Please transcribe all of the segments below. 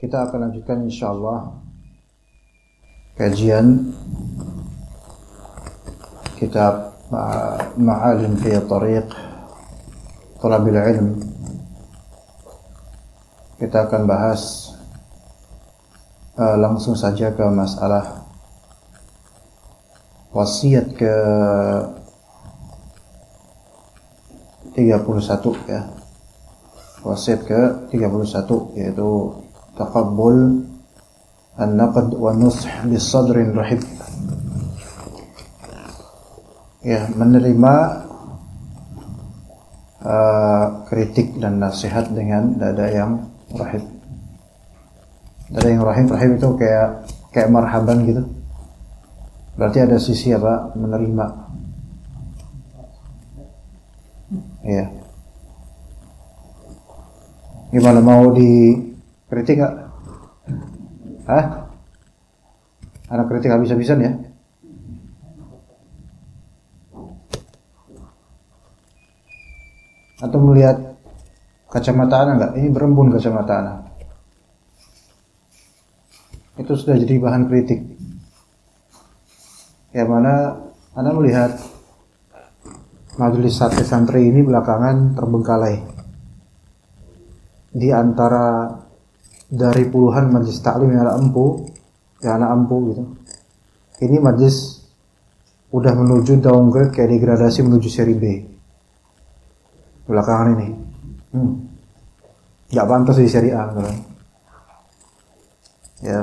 Kita akan lanjutkan insyaallah kajian kitab Ma'alim fi Tariq Thalabil Ilm. Kita akan bahas langsung saja ke masalah wasiat ke 31 ya. Wasiat ke 31 yaitu taqabbul an-naqd wa nush bi sadrin rahib. Ya, menerima kritik dan nasihat dengan dada yang rahib. Dada yang rahib itu kayak marhaban gitu. Berarti ada sisi apa? Menerima. Iya. Gimana, mau dikritik nggak? Hah? Anak kritik habis-habisan ya? Atau melihat kacamata anak nggak? Ini berembun kacamata anak. Itu sudah jadi bahan kritik. Yang mana Anda melihat majelis santri ini belakangan terbengkalai. Di antara dari puluhan majelis taklim yang anak empu gitu. Ini majelis udah menuju downgrade, kayak degradasi menuju seri B. Belakangan ini. Gak pantas di seri A kan. Ya.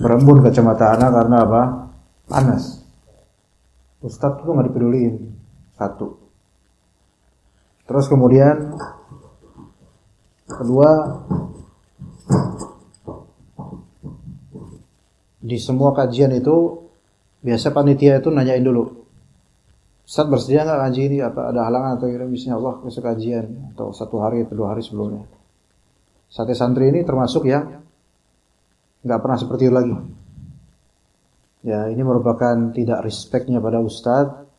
Berembun kacamata anak karena apa? Panas. Ustadz tuh gak dipeduliin. Satu. Terus kemudian kedua, di semua kajian itu biasa panitia itu nanyain dulu, Ustaz bersedia nggak ngaji ini? Apa ada halangan atau kira misalnya Allah besok kajian atau 1 hari atau 2 hari sebelumnya. Sate santri ini termasuk yang nggak pernah seperti itu lagi. Ya, ini merupakan tidak respectnya pada Ustadz,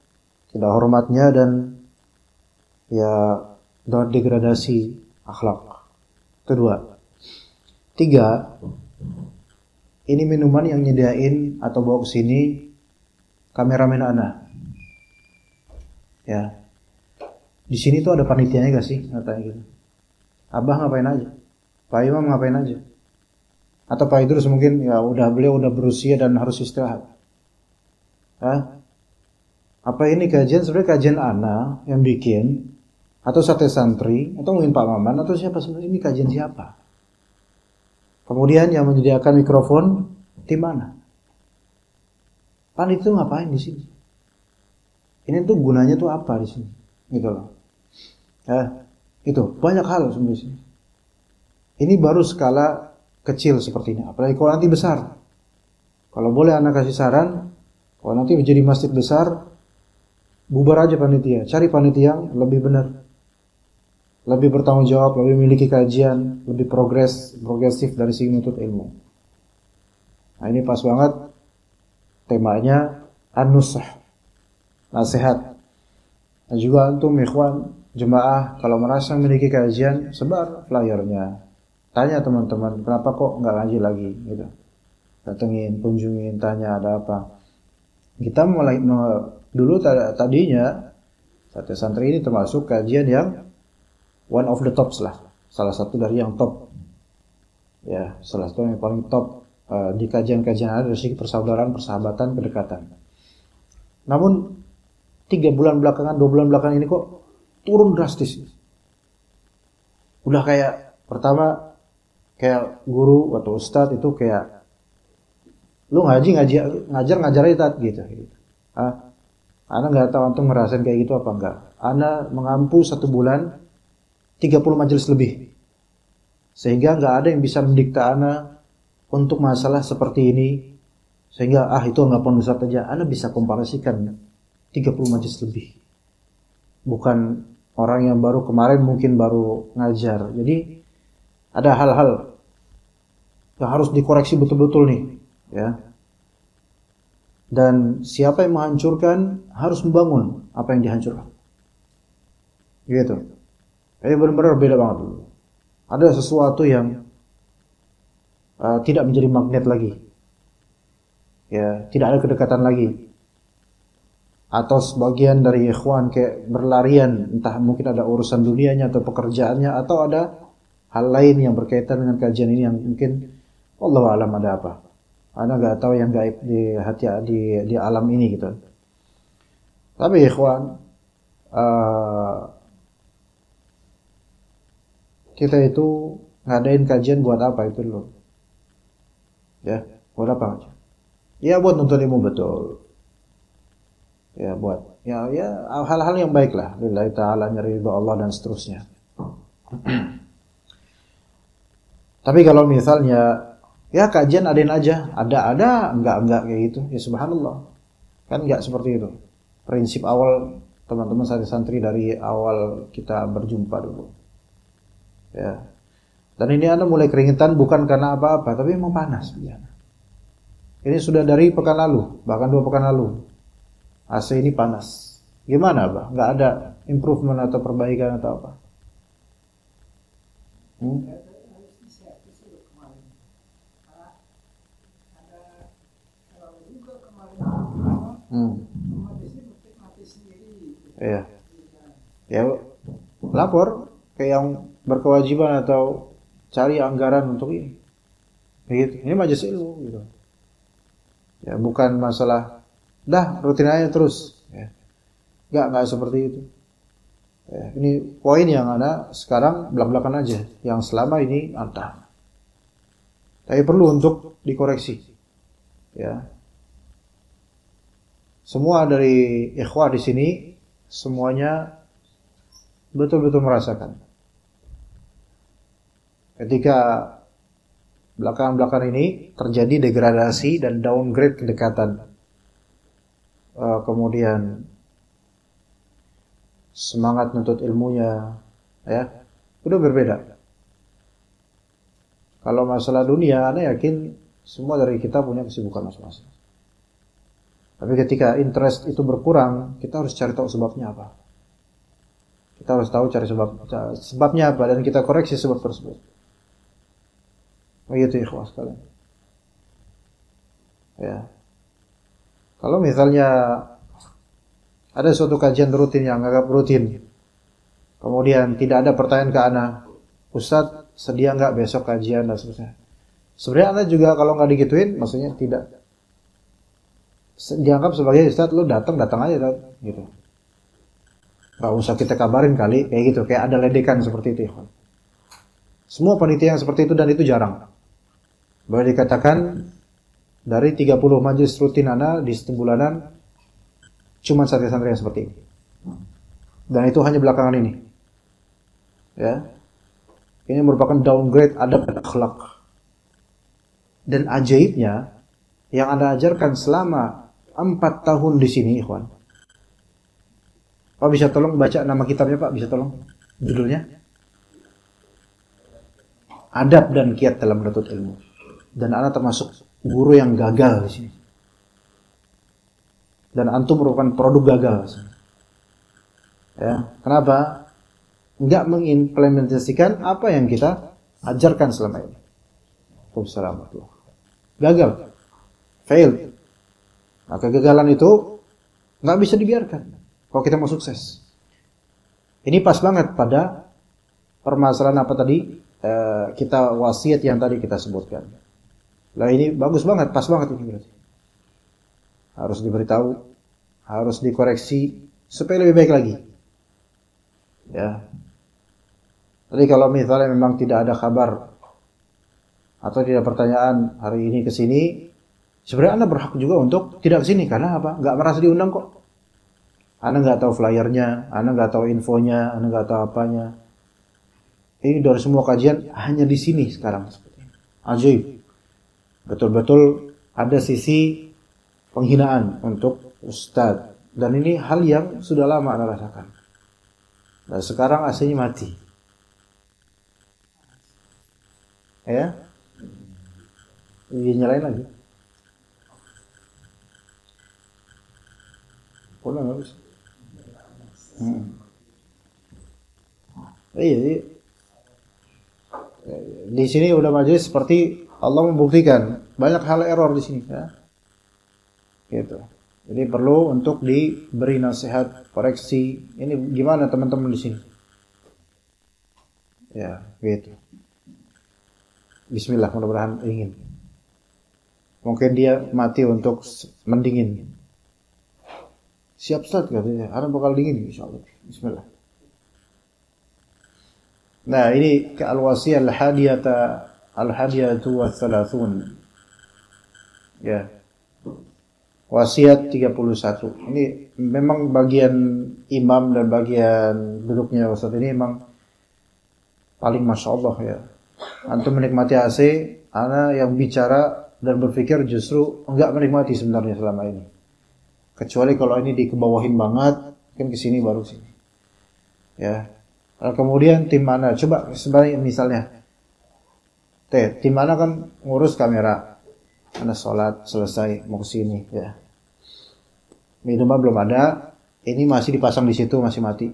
tidak hormatnya, dan ya degradasi akhlak. Kedua. 3, ini minuman yang nyediain atau bawa ke sini kameramen ana. Ya. Di sini tuh ada panitianya gak sih? Katanya gitu. Abah ngapain aja? Pak Imam ngapain aja? Atau Pak Idrus mungkin ya beliau udah berusia dan harus istirahat. Hah? Apa ini kajian? Sebenarnya kajian ana yang bikin, atau sate santri, atau mungkin Pak Maman, atau siapa sebenarnya? Ini kajian siapa? Kemudian yang menyediakan mikrofon tim mana? Panitia itu ngapain di sini? Ini tuh gunanya tuh apa di sini? Gitu loh. Itu banyak hal sebenarnya di sini. Ini baru skala kecil seperti ini. Apalagi kalau nanti besar. Kalau boleh anak kasih saran, kalau nanti menjadi masjid besar, bubar aja panitia. Cari panitia yang lebih benar, lebih bertanggung jawab, lebih memiliki kajian, lebih progresif dari segi menuntut ilmu. Nah, ini pas banget temanya an-nusah, nasihat. Dan juga antum ikhwan jemaah kalau merasa memiliki kajian, sebar flyernya. Tanya teman-teman, kenapa kok nggak ngaji lagi gitu. Datengin, kunjungin, tanya ada apa. Kita mulai dulu tadinya sate santri ini termasuk kajian yang one of the tops lah, salah satu dari yang top, ya salah satu yang paling top di kajian-kajian ada dari segi persaudaraan, persahabatan, kedekatan. Namun 2 bulan belakangan ini kok turun drastis. Udah kayak pertama kayak guru atau ustadz itu kayak lu ngajar aja gitu. Ana nggak tahu antum ngerasain kayak gitu apa enggak. Ana mengampu 1 bulan 30 majelis lebih. Sehingga nggak ada yang bisa mendikta ana untuk masalah seperti ini. Sehingga itu nggak perlu Ustaz aja. Ana bisa komparasikan 30 majelis lebih. Bukan orang yang baru kemarin mungkin baru ngajar. Jadi ada hal-hal yang harus dikoreksi betul-betul nih, ya. Dan siapa yang menghancurkan harus membangun apa yang dihancurkan. Gitu. Ini benar-benar beda banget dulu. Ada sesuatu yang tidak menjadi magnet lagi. Ya, tidak ada kedekatan lagi. Atau sebagian dari ikhwan kayak berlarian, entah mungkin ada urusan dunianya atau pekerjaannya, atau ada hal lain yang berkaitan dengan kajian ini yang mungkin wallahu alam ada apa. Anda nggak tahu yang gaib di hati di alam ini gitu. Tapi ikhwan, kita itu ngadain kajian buat apa itu loh? Ya, buat apa? Ya buat nuntut ilmu betul. Ya buat ya hal-hal yang baik lah. Lillahi ta'ala, nyari ridha Allah dan seterusnya. Tapi kalau misalnya ya kajian adain aja, ada enggak kayak gitu. Ya subhanallah. Kan enggak seperti itu. Prinsip awal teman-teman santri dari awal kita berjumpa dulu. Ya. Dan ini Anda mulai keringetan bukan karena apa-apa, tapi memang panas. Ini sudah dari pekan lalu, bahkan 2 pekan lalu. AC ini panas. Gimana, Pak? Nggak ada improvement atau perbaikan atau apa? Iya. Ya, lapor ke yang berkewajiban atau cari anggaran untuk ini. Begitu. Ini majelis ilmu gitu. Ya, bukan masalah dah rutin aja terus. Ya. Enggak seperti itu. Ya, ini poin yang ada sekarang belak-belakan aja. Yang selama ini antah. Tapi perlu untuk dikoreksi. Ya. Semua dari ikhwah di sini semuanya betul-betul merasakan. Ketika belakangan ini terjadi degradasi dan downgrade kedekatan. Kemudian semangat nuntut ilmunya ya udah berbeda. Kalau masalah dunia, Anda yakin semua dari kita punya kesibukan masing-masing. Tapi ketika interest itu berkurang, kita harus cari tahu sebabnya apa. Kita harus tahu cari sebabnya apa dan kita koreksi sebab tersebut. Begitu ikhwas sekalian. Ya. Kalau misalnya ada suatu kajian rutin yang anggap rutin, kemudian tidak ada pertanyaan ke ana, Ustadz sedia nggak besok kajian dan seterusnya. Sebenarnya anda juga kalau nggak digituin, maksudnya tidak dianggap sebagai Ustadz lu datang aja gitu. Nggak usah kita kabarin kali, kayak gitu, kayak ada ledekan seperti itu. Semua panitia yang seperti itu dan itu jarang. Boleh dikatakan dari 30 majelis rutin ana di setiap bulanan cuma santri-santri yang seperti ini. Dan itu hanya belakangan ini. Ya. Ini merupakan downgrade adab dan akhlak. Dan ajaibnya yang Anda ajarkan selama 4 tahun di sini, ikhwan. Pak bisa tolong baca nama kitabnya, Pak? Bisa tolong judulnya? Adab dan kiat dalam menuntut ilmu. Dan Anda termasuk guru yang gagal di sini. Dan antum merupakan produk gagal. Ya, kenapa? Enggak mengimplementasikan apa yang kita ajarkan selama ini. Wassalamualaikum. Gagal. Fail. Nah, kegagalan itu enggak bisa dibiarkan kalau kita mau sukses. Ini pas banget pada permasalahan apa tadi? Kita wasiat yang tadi kita sebutkan. Lah ini bagus banget, pas banget ini berarti. Harus diberitahu, harus dikoreksi supaya lebih baik lagi. Ya. Jadi kalau misalnya memang tidak ada kabar atau tidak pertanyaan hari ini ke sini, sebenarnya Anda berhak juga untuk tidak ke sini karena apa? Enggak merasa diundang kok. Anda enggak tahu flyernya, Anda enggak tahu infonya, Anda enggak tahu apanya. Ini dari semua kajian hanya di sini sekarang. Ajaib. Betul-betul ada sisi penghinaan untuk ustadz. Dan ini hal yang sudah lama Anda rasakan. Dan sekarang AC-nya mati. Ya? Nyalain lagi. Pulang nggak bisa. Iya. Di sini udah majelis seperti Allah membuktikan banyak hal error di sini ya. Gitu. Jadi perlu untuk diberi nasihat, koreksi. Ini gimana teman-teman di sini? Ya, gitu. Bismillah, mudah-mudahan ingin. Mungkin dia mati untuk mendingin. Siap Ustaz katanya, ana bakal dingin insyaallah. Bismillah. Nah, ini ke al-wasiyah al-hadiyatu wa thalathun. Ya. Wasiat 31. Ini memang bagian imam dan bagian duduknya Ustaz ini memang paling Masya Allah ya. Antum menikmati AC, ana yang bicara dan berpikir justru enggak menikmati sebenarnya selama ini. Kecuali kalau ini dikebawahin banget, kan kesini baru sini. Ya. Kemudian tim mana? Coba sebenarnya misalnya. Tim mana kan ngurus kamera. Ana sholat selesai mau kesini ya. Minuman belum ada, ini masih dipasang di situ masih mati.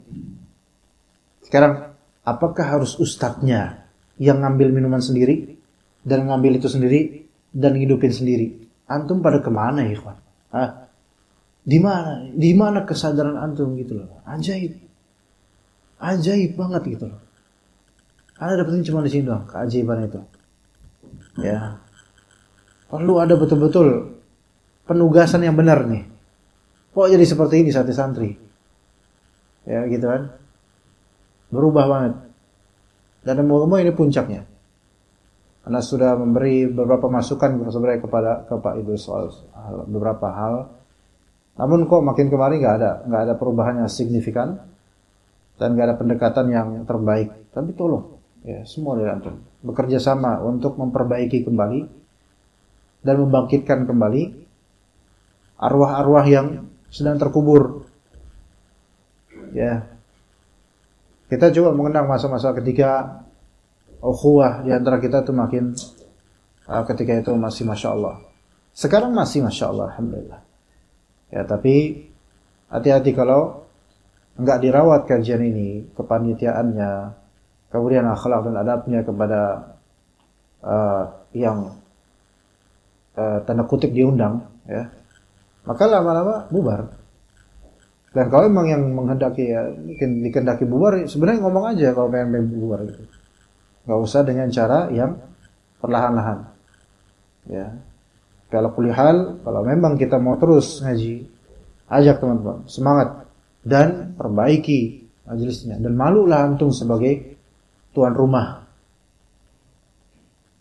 Sekarang apakah harus ustadznya yang ngambil minuman sendiri dan ngambil itu sendiri dan ngidupin sendiri? Antum pada kemana ya, ikhwan? Di mana kesadaran antum gitu loh? Ajaib banget gitu loh. Anda dapetin cuma di sini doang keajaiban itu. Ya. Perlu ada betul-betul penugasan yang benar nih. Kok jadi seperti ini santri-santri? Ya gitu kan. Berubah banget. Dan semoga ini puncaknya. Anda sudah memberi beberapa masukan sebenarnya kepada Pak Ibu soal beberapa hal. Namun kok makin kemarin nggak ada perubahan yang signifikan dan nggak ada pendekatan yang terbaik. Tapi tolong ya semua dari antum bekerja sama untuk memperbaiki kembali dan membangkitkan kembali arwah-arwah yang sedang terkubur. Ya. Kita coba mengenang masa-masa ketika ukhuwah di antara kita tuh makin ketika itu masih Masya Allah. Sekarang masih Masya Allah, Alhamdulillah. Ya, tapi hati-hati kalau enggak dirawat kajian ini, kepanitiaannya, kemudian akhlak dan adabnya kepada yang tanda kutip diundang, ya, maka lama-lama bubar. Dan kalau memang yang menghendaki ya, dikehendaki bubar, sebenarnya ngomong aja kalau pengen bubar gitu. Nggak usah dengan cara yang perlahan-lahan. Ya. Kalau kulihal, kalau memang kita mau terus ngaji, ajak teman-teman, semangat dan perbaiki majelisnya. Dan malulah antum sebagai tuan rumah.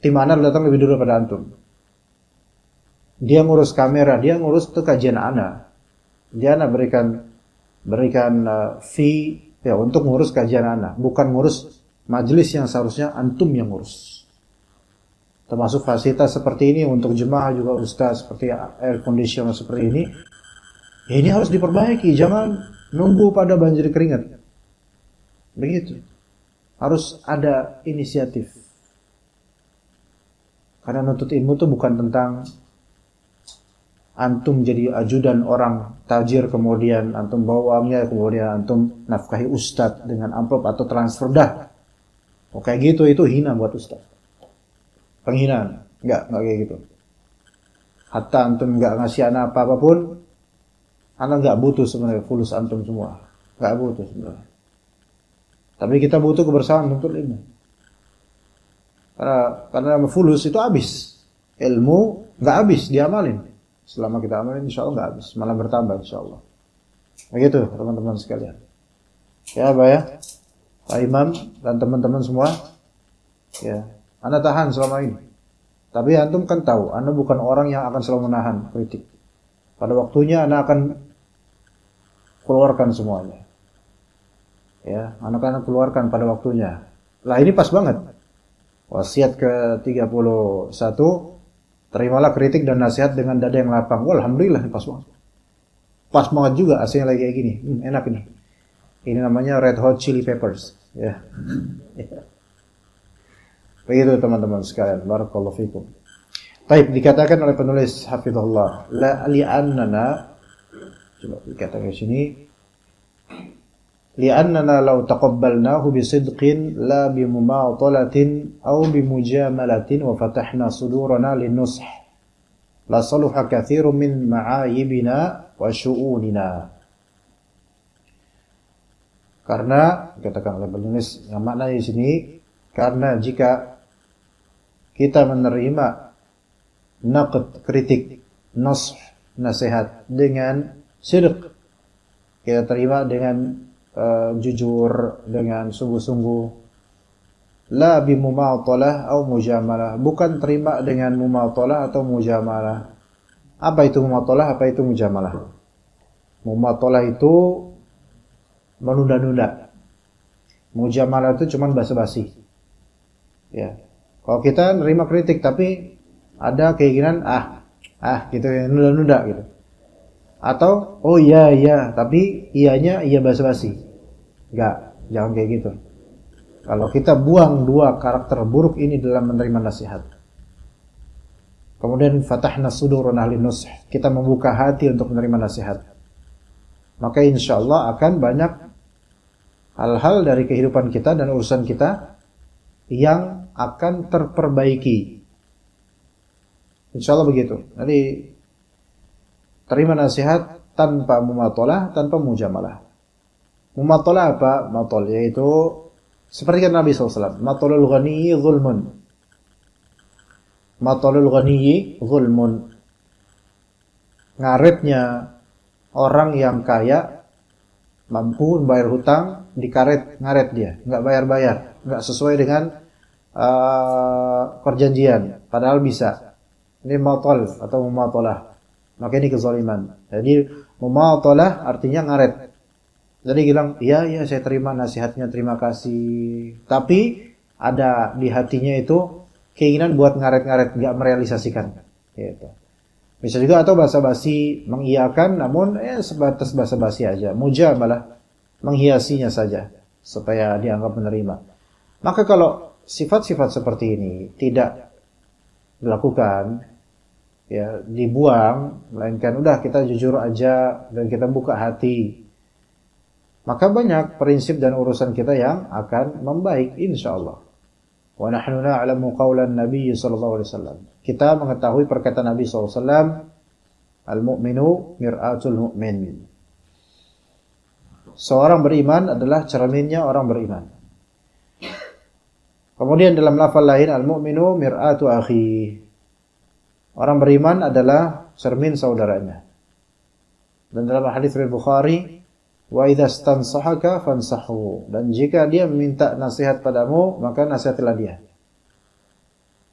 Tim ana datang lebih dulu pada antum. Dia ngurus kamera, dia ngurus tuh kajian ana. Dia ana berikan fee ya untuk ngurus kajian ana, bukan ngurus majelis yang seharusnya antum yang ngurus. Termasuk fasilitas seperti ini untuk jemaah juga ustaz, seperti air conditioner seperti ini. Ya ini harus diperbaiki, jangan nunggu pada banjir keringat. Begitu. Harus ada inisiatif. Karena nuntut ilmu itu bukan tentang antum jadi ajudan orang tajir, kemudian antum bawa uangnya, kemudian antum nafkahi ustaz dengan amplop atau transfer dah. Oh kayak gitu itu hina buat ustaz. Penghinaan. Enggak kayak gitu. Hatta antum enggak ngasih anak apa-apapun, anak enggak butuh sebenarnya fulus antum semua. Enggak butuh sebenarnya. Tapi kita butuh kebersamaan untuk ilmu. Karena fulus itu habis. Ilmu enggak habis diamalin. Selama kita amalin insyaallah enggak habis, malah bertambah insyaallah. Begitu teman-teman sekalian. Ya, Pak ya. Pak Imam dan teman-teman semua. Ya. Anda tahan selama ini. Tapi antum kan tahu, Anda bukan orang yang akan selalu menahan kritik. Pada waktunya Anda akan keluarkan semuanya. Ya, Anda akan keluarkan pada waktunya. Lah ini pas banget. Wasiat ke-31, terimalah kritik dan nasihat dengan dada yang lapang. Wah, alhamdulillah pas banget. Pas banget juga AC-nya lagi kayak gini. Enak ini. Ini namanya Red Hot Chili Peppers, ya. Begitu teman-teman sekalian, barakallahu fikum. Baik, dikatakan oleh penulis hafizahullah, la li'annana, coba dikatakan di sini, li'annana law taqabbalnahu bisidqin la bimumатalatin aw bimujamalatin wa fatahna sudurana linush la saluha katsirun min ma'ayibina wa syu'unina. Karena katakan oleh penulis yang makna di sini, karena jika kita menerima naqd, kritik, nash, nasihat dengan sidq, kita terima dengan jujur, dengan sungguh-sungguh, la bimumatalah atau mujamalah, bukan terima dengan mumatalah atau mujamalah. Apa itu mumatalah, apa itu mujamalah? Mumatalah itu menunda-nunda. Mujamalah itu cuman basa-basi. Ya. Kalau kita nerima kritik tapi ada keinginan gitu ya, nunda-nunda gitu. Atau oh iya, tapi iyanya iya basa-basi. Enggak, jangan kayak gitu. Kalau kita buang dua karakter buruk ini dalam menerima nasihat. Kemudian fatahna sudurana linush, kita membuka hati untuk menerima nasihat. Maka insyaallah akan banyak hal-hal dari kehidupan kita dan urusan kita yang akan terperbaiki. Insyaallah begitu. Jadi terima nasihat tanpa mumatalah, tanpa mujamalah. Mumatalah apa? Matal yaitu seperti kata Nabi SAW, matalul ghaniyyi zulmun. Matalul ghaniyyi zulmun. Ngaretnya orang yang kaya, mampu membayar hutang, ngaret dia, nggak bayar-bayar, nggak sesuai dengan perjanjian, padahal bisa. Ini matal atau mumatalah. Maka ini kezaliman. Jadi mumatalah artinya ngaret. Jadi bilang, iya saya terima nasihatnya, terima kasih. Tapi ada di hatinya itu keinginan buat ngaret-ngaret, nggak merealisasikan. Gitu. Bisa juga atau basa-basi mengiyakan, namun sebatas basa-basi aja. Mujamalah, menghiasinya saja supaya dianggap menerima. Maka kalau sifat-sifat seperti ini tidak dilakukan, ya dibuang, melainkan udah kita jujur aja dan kita buka hati, maka banyak prinsip dan urusan kita yang akan membaik insyaallah. Wa nahnu na'lamu qaulan Nabi sallallahu alaihi wasallam. Kita mengetahui perkataan Nabi sallallahu alaihi wasallam, al-mu'minu mir'atul mu'min. Seorang beriman adalah cerminnya orang beriman. Kemudian dalam lafal lain, al-mu'minu mir'atu akhi. Orang beriman adalah cermin saudaranya. Dan dalam hadis riwayat Bukhari, wa idza stansahaka fansahu. Dan jika dia meminta nasihat padamu, maka nasihatilah dia.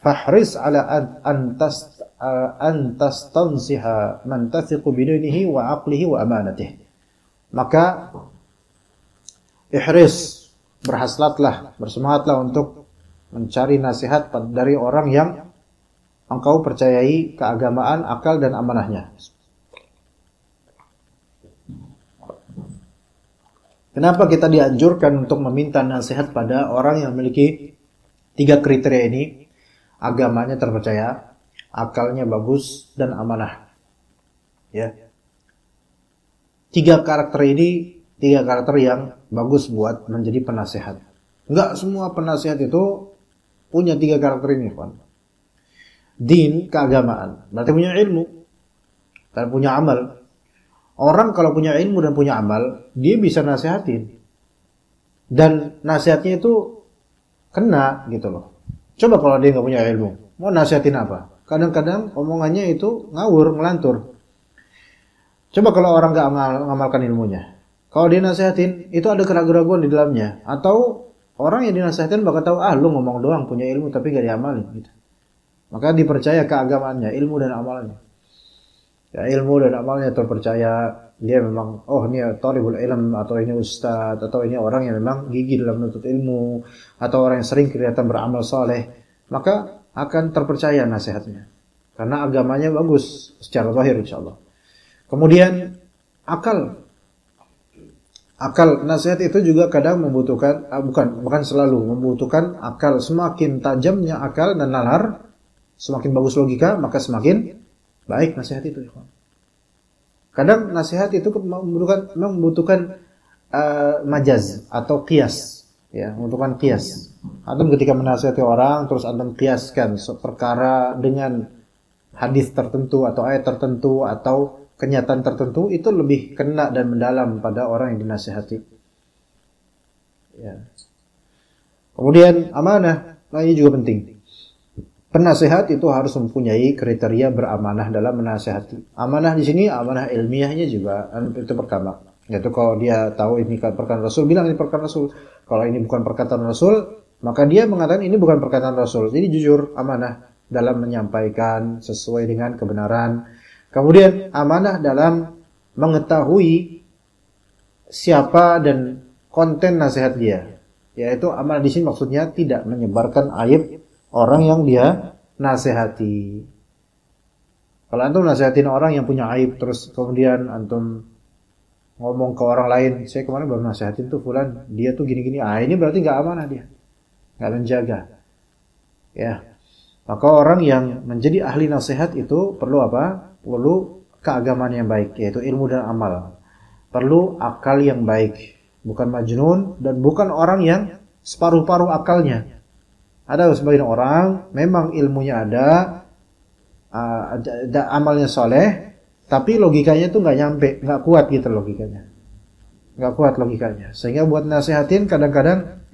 Fahris ala an tastansiha man tathiqu bidinihi wa aqlihi wa amanatihi. Maka ihris, berhasratlah, bersemangatlah untuk mencari nasihat dari orang yang engkau percayai keagamaan, akal dan amanahnya. Kenapa kita dianjurkan untuk meminta nasihat pada orang yang memiliki 3 kriteria ini? Agamanya terpercaya, akalnya bagus, dan amanah. Ya. 3 karakter ini, 3 karakter yang bagus buat menjadi penasehat. Enggak semua penasehat itu punya 3 karakter ini, kawan. Din, keagamaan, berarti punya ilmu dan punya amal. Orang kalau punya ilmu dan punya amal, dia bisa nasihatin. Dan nasihatnya itu kena gitu loh. Coba kalau dia nggak punya ilmu, mau nasihatin apa? Kadang-kadang omongannya itu ngawur, ngelantur. Coba kalau orang nggak ngamalkan ilmunya, kalau dia nasihatin, itu ada keraguan-keraguan di dalamnya. Atau orang yang dinasihatin bakal tahu, lu ngomong doang, punya ilmu tapi nggak diamalin gitu. Maka dipercaya keagamaannya, ilmu dan amalnya. Ya, ilmu dan amalnya terpercaya, dia memang ini thalibul ilm, atau ini ustaz, atau ini orang yang memang gigih dalam menuntut ilmu, atau orang yang sering kelihatan beramal saleh, maka akan terpercaya nasihatnya karena agamanya bagus secara zahir insyaallah. Kemudian akal, nasihat itu juga kadang membutuhkan, bukan selalu membutuhkan akal. Semakin tajamnya akal dan nalar, semakin bagus logika, maka semakin baik nasihat itu. Kadang nasihat itu membutuhkan majaz atau qiyas, ya, membutuhkan qiyas. Antum ketika menasihati orang terus antum qiyaskan perkara dengan hadis tertentu atau ayat tertentu atau kenyataan tertentu, itu lebih kena dan mendalam pada orang yang dinasihati. Ya. Kemudian amanah, nah ini juga penting. Penasehat itu harus mempunyai kriteria beramanah dalam menasehati. Amanah di sini amanah ilmiahnya juga itu pertama. Yaitu kalau dia tahu ini perkataan Rasul, bilang ini perkataan Rasul. Kalau ini bukan perkataan Rasul, maka dia mengatakan ini bukan perkataan Rasul. Jadi jujur, amanah dalam menyampaikan sesuai dengan kebenaran. Kemudian amanah dalam mengetahui siapa dan konten nasihat dia. Yaitu amanah di sini maksudnya tidak menyebarkan aib orang yang dia nasihati. Kalau antum nasihatin orang yang punya aib, terus kemudian antum ngomong ke orang lain, saya kemarin baru nasihatin tuh fulan, dia tuh gini-gini, ini berarti nggak amanah dia, nggak menjaga. Ya, maka orang yang menjadi ahli nasihat itu perlu apa? Perlu keagamaan yang baik, yaitu ilmu dan amal. Perlu akal yang baik, bukan majnun dan bukan orang yang separuh-paruh akalnya. Ada sebagian orang memang ilmunya ada amalnya soleh, tapi logikanya tuh nggak nyampe, nggak kuat gitu logikanya, nggak kuat logikanya, sehingga buat nasihatin kadang-kadang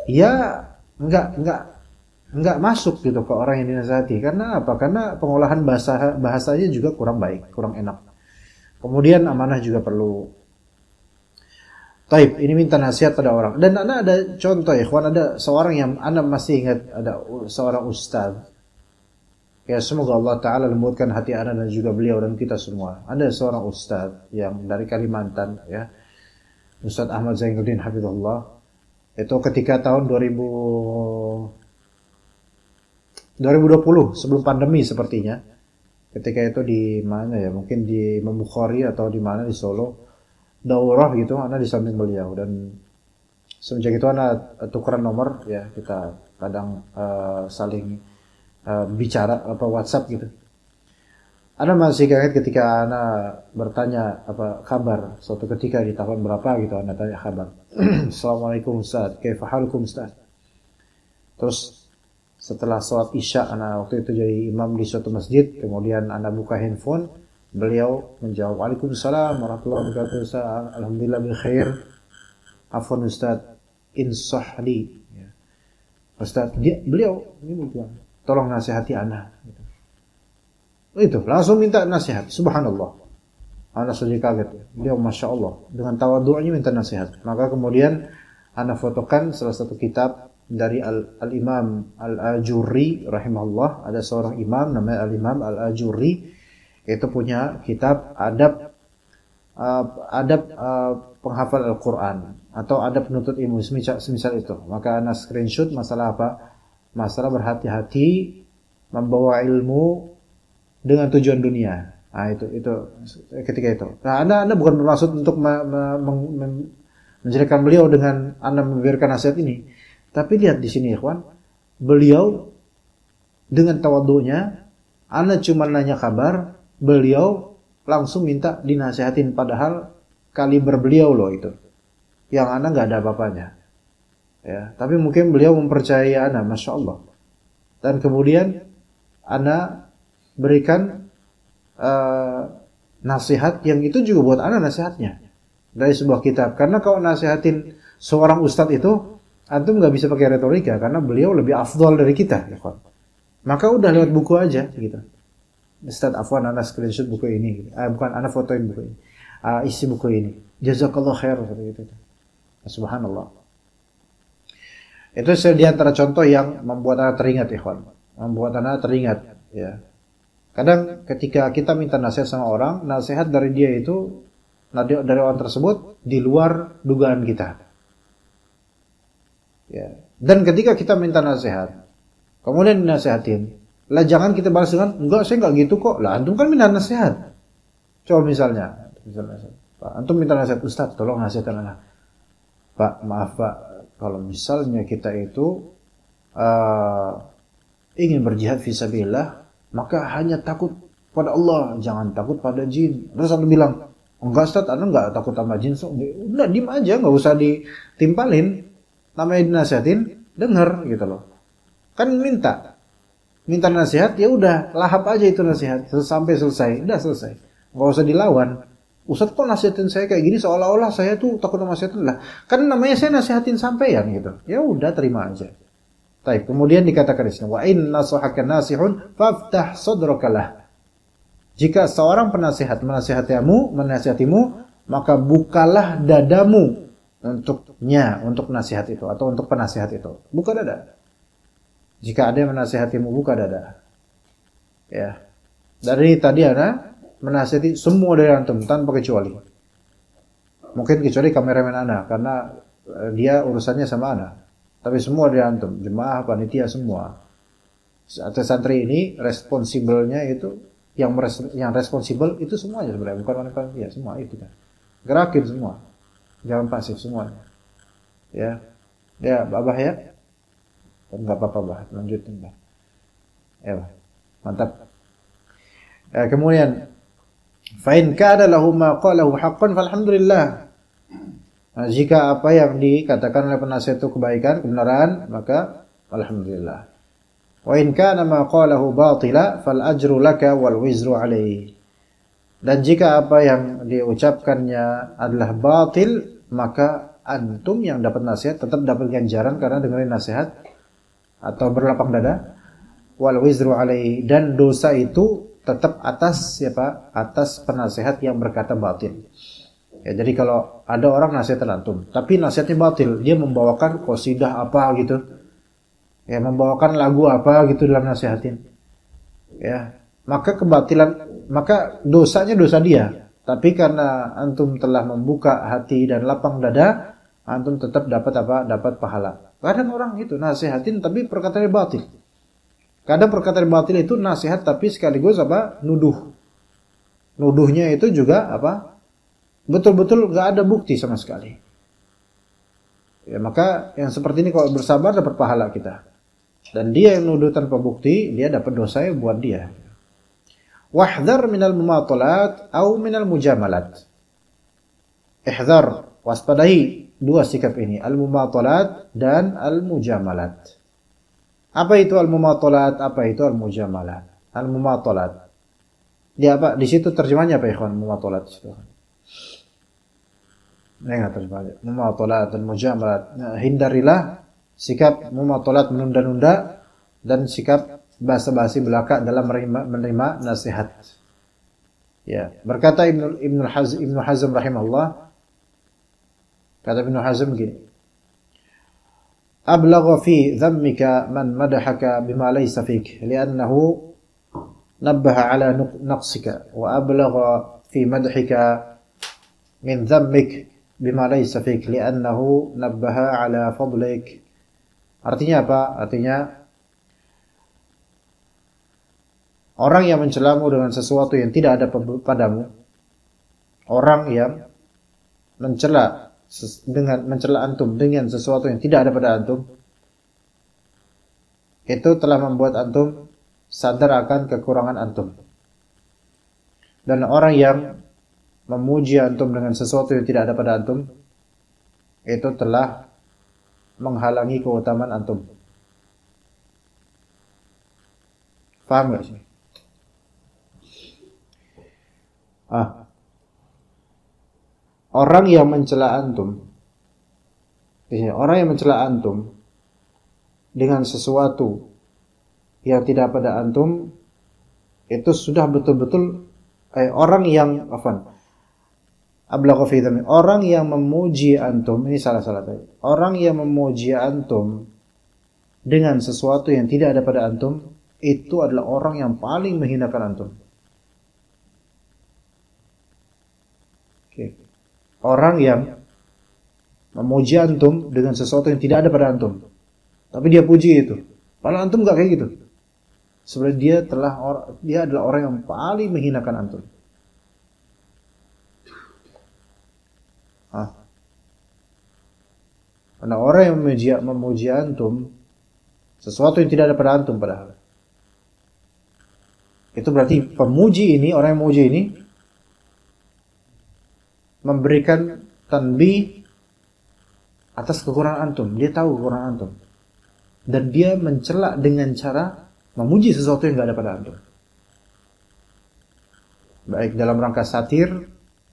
ya nggak masuk gitu ke orang yang dinasihati. Karena apa? Karena pengolahan bahasanya juga kurang baik, kurang enak. Kemudian amanah juga perlu. Taib, ini minta nasihat pada orang. Dan anak ada contoh ya, ikhwan, ada seorang yang anak masih ingat, ada seorang ustaz. Ya, semoga Allah Ta'ala lembutkan hati anak dan juga beliau dan kita semua. Ada seorang ustaz yang dari Kalimantan, ya, Ustaz Ahmad Zainuddin Hafizullah. Itu ketika tahun 2020 sebelum pandemi sepertinya. Ketika itu di mana ya? Mungkin di Imam Bukhari atau di mana di Solo. Daurah gitu, anak di samping beliau, dan semenjak itu anak tukeran nomor, ya, kita kadang saling bicara apa WhatsApp gitu. Anak masih kaget ketika anak bertanya apa kabar suatu ketika di tahun berapa gitu, anak tanya kabar. Assalamualaikum Ustaz, kaifa halukum Ustaz? Terus setelah sholat isya, anak waktu itu jadi imam di suatu masjid, kemudian anak buka handphone. Beliau menjawab, Waalaikumsalam warahmatullahi wabarakatuh Ustaz, alhamdulillah bil khair. Afwan Ustaz, insahli. Ya. Ustaz, beliau ini bilang, tolong nasihati anak. Gitu. Itu langsung minta nasihat. Subhanallah. Anak saja kaget. Beliau masya Allah dengan tawadhu'nya minta nasihat. Maka kemudian anak fotokan salah satu kitab dari Al-Imam Al-Ajurri rahimahullah. Ada seorang imam namanya Al-Imam Al-Ajurri. Itu punya kitab adab penghafal Al-Quran atau adab penuntut ilmu semisal itu. Maka anak screenshot masalah apa? Masalah berhati-hati membawa ilmu dengan tujuan dunia. Nah, itu ketika itu. Nah, anda bukan bermaksud untuk menjelekkan beliau dengan anda memberikan nasihat ini. Tapi lihat di sini, ikhwan, beliau dengan tawadhu'nya, anda cuma nanya kabar, beliau langsung minta dinasihatin, padahal kaliber beliau loh itu. Yang anak nggak ada apa-apanya. Ya, tapi mungkin beliau mempercayai anak, masya Allah. Dan kemudian anak berikan nasihat yang itu juga buat anak nasihatnya dari sebuah kitab. Karena kalau nasihatin seorang ustadz itu, antum nggak bisa pakai retorika karena beliau lebih afdol dari kita. Ya, maka udah lewat buku aja gitu. Ustaz, afwan, anak screenshot buku ini. Bukan, anak fotoin buku ini. Isi buku ini. Jazakallah khair. Gitu. Subhanallah. Itu di antara contoh yang membuat anak teringat, ikhwan. Membuat anak teringat. Ya. Kadang ketika kita minta nasihat sama orang, nasihat dari dia itu, dari orang tersebut, di luar dugaan kita. Ya. Dan ketika kita minta nasihat, kemudian dinasihatin, lah jangan kita balas dengan, enggak, saya enggak gitu kok. Lah antum kan minta nasihat. Coba misalnya Pak, antum minta nasihat, Ustaz, tolong nasihatkan anak. Pak, maaf Pak, kalau misalnya kita itu ingin berjihad fisabilillah, maka hanya takut pada Allah, jangan takut pada jin. Terus antum bilang, Enggak Ustaz, anu enggak takut sama jin. Udah diem aja, enggak usah ditimpalin. Namanya dinasihatin, denger gitu loh. Kan minta nasihat, ya udah lahap aja itu nasihat sampai selesai, udah selesai. Enggak usah dilawan. Ustaz kok nasihatin saya kayak gini seolah-olah saya tuh takut sama nasihatin lah. Kan namanya saya nasihatin sampeyan gitu. Ya udah terima aja. Baik, kemudian dikatakan di sini wa in nasahaka nasihun faftah sadrakalah. Jika seorang penasihat menasihatimu, maka bukalah dadamu untuk nasihat itu atau untuk penasihat itu. Buka dada. Jika ada yang menasihatimu, buka dada. Ya. Dari tadi Ana menasihati semua dari antum tanpa kecuali. Mungkin kecuali kameramen Ana karena dia urusannya sama Ana. Tapi semua dari antum, jemaah, panitia semua. Santri ini responsibelnya itu yang responsibel itu semuanya sebenarnya, bukan wanita, ya semua itu kan. Gerakin semua. Jangan pasif semuanya. Ya. Ya, Babah ya. Enggak apa-apa, Bah. Lanjutin, Bah. Ya, Bah. Mantap. Kemudian fa in kana lahu ma qalahu haqqan falhamdulillah. Nah, jika apa yang dikatakan oleh penasihat itu kebaikan, kebenaran, maka alhamdulillah. Wa in kana ma qalahu batila fal ajru laka wal wizru alaihi. Dan jika apa yang diucapkannya adalah batil, maka antum yang dapat nasihat tetap dapat ganjaran karena dengerin nasihat atau berlapang dada. Wal wizru alaihi, dan dosa itu tetap atas siapa? Atas penasihat yang berkata batil. Ya, jadi kalau ada orang nasihat antum, tapi nasihatnya batil, dia membawakan qasidah apa gitu. Ya, membawakan lagu apa gitu dalam nasihatin. Ya, maka dosanya dosa dia. Tapi karena antum telah membuka hati dan lapang dada, antum tetap dapat apa? Dapat pahala. Kadang orang itu nasihatin tapi perkataannya batil. Kadang perkataan batil itu nasihat tapi sekaligus apa? Nuduh. Nuduhnya itu juga apa? Betul-betul enggak ada bukti sama sekali. Ya, maka yang seperti ini kalau bersabar dapat pahala kita. Dan dia yang nuduh tanpa bukti, dia dapat dosa buat dia. Wahdhar minal mumatalat au minal mujamalat. Ihdhar, waspadai dua sikap ini, al-mumatalat dan al-mujamalat. Apa itu al-mumatalat? Apa itu al-mujamalat? Al-mumatalat. Dia apa? Di situ terjemahnya apa ya, kawan? Mumatalat itu. Enggak terjemahnya. Mumatalat dan mujamalat. Nah, hindarilah sikap mumatalat, menunda-nunda, dan sikap basa-basi belaka dalam menerima nasihat. Ya, berkata Ibnu Hazm rahimahullah, kata Ibnu Hazm begini, ablagha fi dhammika man madahaka bima laysa fik li'annahu nabbaha ala naqsika wa ablagha fi madhika min dhammik bima laysa fik li'annahu nabbaha ala fadlik. Artinya apa? Artinya orang yang mencelamu dengan sesuatu yang tidak ada padamu, orang yang mencela antum dengan sesuatu yang tidak ada pada antum, itu telah membuat antum sadar akan kekurangan antum. Dan orang yang memuji antum dengan sesuatu yang tidak ada pada antum, itu telah menghalangi keutamaan antum. Paham gak sih? Orang yang mencela antum, orang yang mencela antum dengan sesuatu yang tidak pada antum, itu sudah betul-betul orang yang orang yang memuji antum, ini salah-salah tadi. Orang yang memuji antum dengan sesuatu yang tidak ada pada antum, itu adalah orang yang paling menghinakan antum. Oke. Orang yang memuji antum dengan sesuatu yang tidak ada pada antum, tapi dia puji itu, padahal antum enggak kayak gitu. Sebenarnya dia adalah orang yang paling menghinakan antum. Karena orang yang memuji antum sesuatu yang tidak ada pada antum padahal, itu berarti pemuji ini, orang yang memuji ini, memberikan tanbih atas kekurangan antum. Dia tahu kekurangan antum. Dan dia mencela dengan cara memuji sesuatu yang nggak ada pada antum. Baik dalam rangka satir,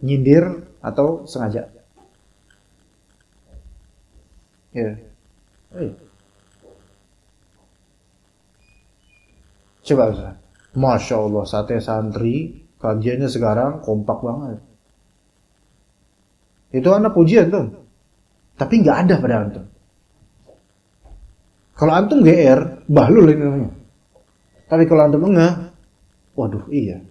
nyindir, atau sengaja. Ya. Coba Ustaz. Masya Allah, sate santri, kajiannya sekarang kompak banget. Itu anak pujian tuh. Tapi nggak ada pada antum. Kalau antum GR, bahlul ini namanya. Tapi kalau antum enggak, waduh iya.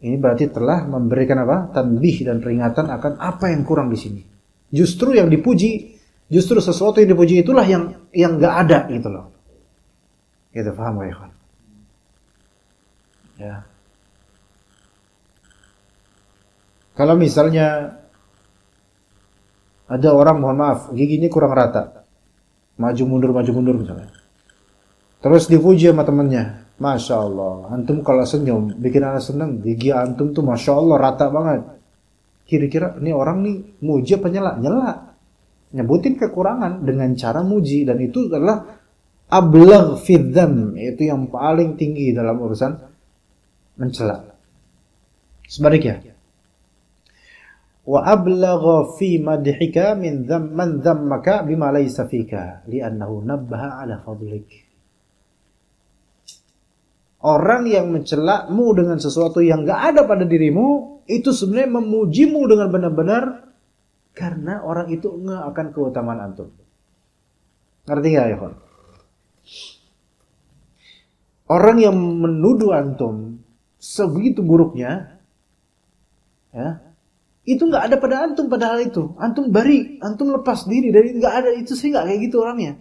Ini berarti telah memberikan apa? Tanbih dan peringatan akan apa yang kurang di sini. Justru yang dipuji, justru sesuatu yang dipuji itulah yang nggak ada gitu loh. Gitu, paham gak ya? Ya. Kalau misalnya ada orang, mohon maaf, giginya kurang rata, maju mundur misalnya. Terus dipuji sama temennya, Masya Allah, antum kalau senyum bikin anak seneng, gigi antum tuh Masya Allah rata banget. Kira-kira ini orang nih muji apa nyela? Nyela. Nyebutin kekurangan dengan cara muji, dan itu adalah ablagh fi dzam, itu yang paling tinggi dalam urusan mencela. Sebaliknya, wa ablagha fi madhika min man dhammaka bima laysa fika li'annahu nabbaha ala fadlik. Orang yang mencelamu dengan sesuatu yang enggak ada pada dirimu, itu sebenarnya memujimu dengan benar-benar karena orang itu enggak akan keutamaan antum. Ngerti enggak ya, kawan? Orang yang menuduh antum sebegitu buruknya, ya, itu nggak ada pada antum, padahal itu antum bari, antum lepas diri dari nggak ada itu. Sih nggak kayak gitu orangnya.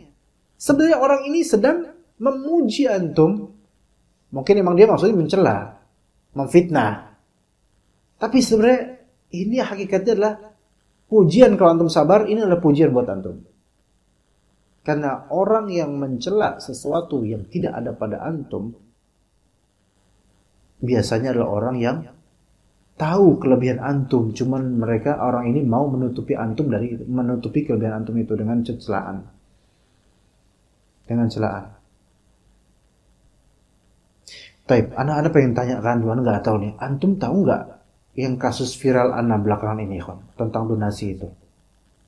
Sebenarnya orang ini sedang memuji antum, mungkin emang dia maksudnya mencela, memfitnah, tapi sebenarnya ini hakikatnya adalah pujian. Kalau antum sabar, ini adalah pujian buat antum. Karena orang yang mencela sesuatu yang tidak ada pada antum biasanya adalah orang yang tahu kelebihan antum, cuman mereka orang ini mau menutupi antum dari itu, menutupi kelebihan antum itu dengan celaan. Dengan celaan. Taib, anak-anak pengen tanya kan, cuman nggak tahu nih. Antum tahu nggak yang kasus viral anak belakangan ini, kan, tentang donasi itu?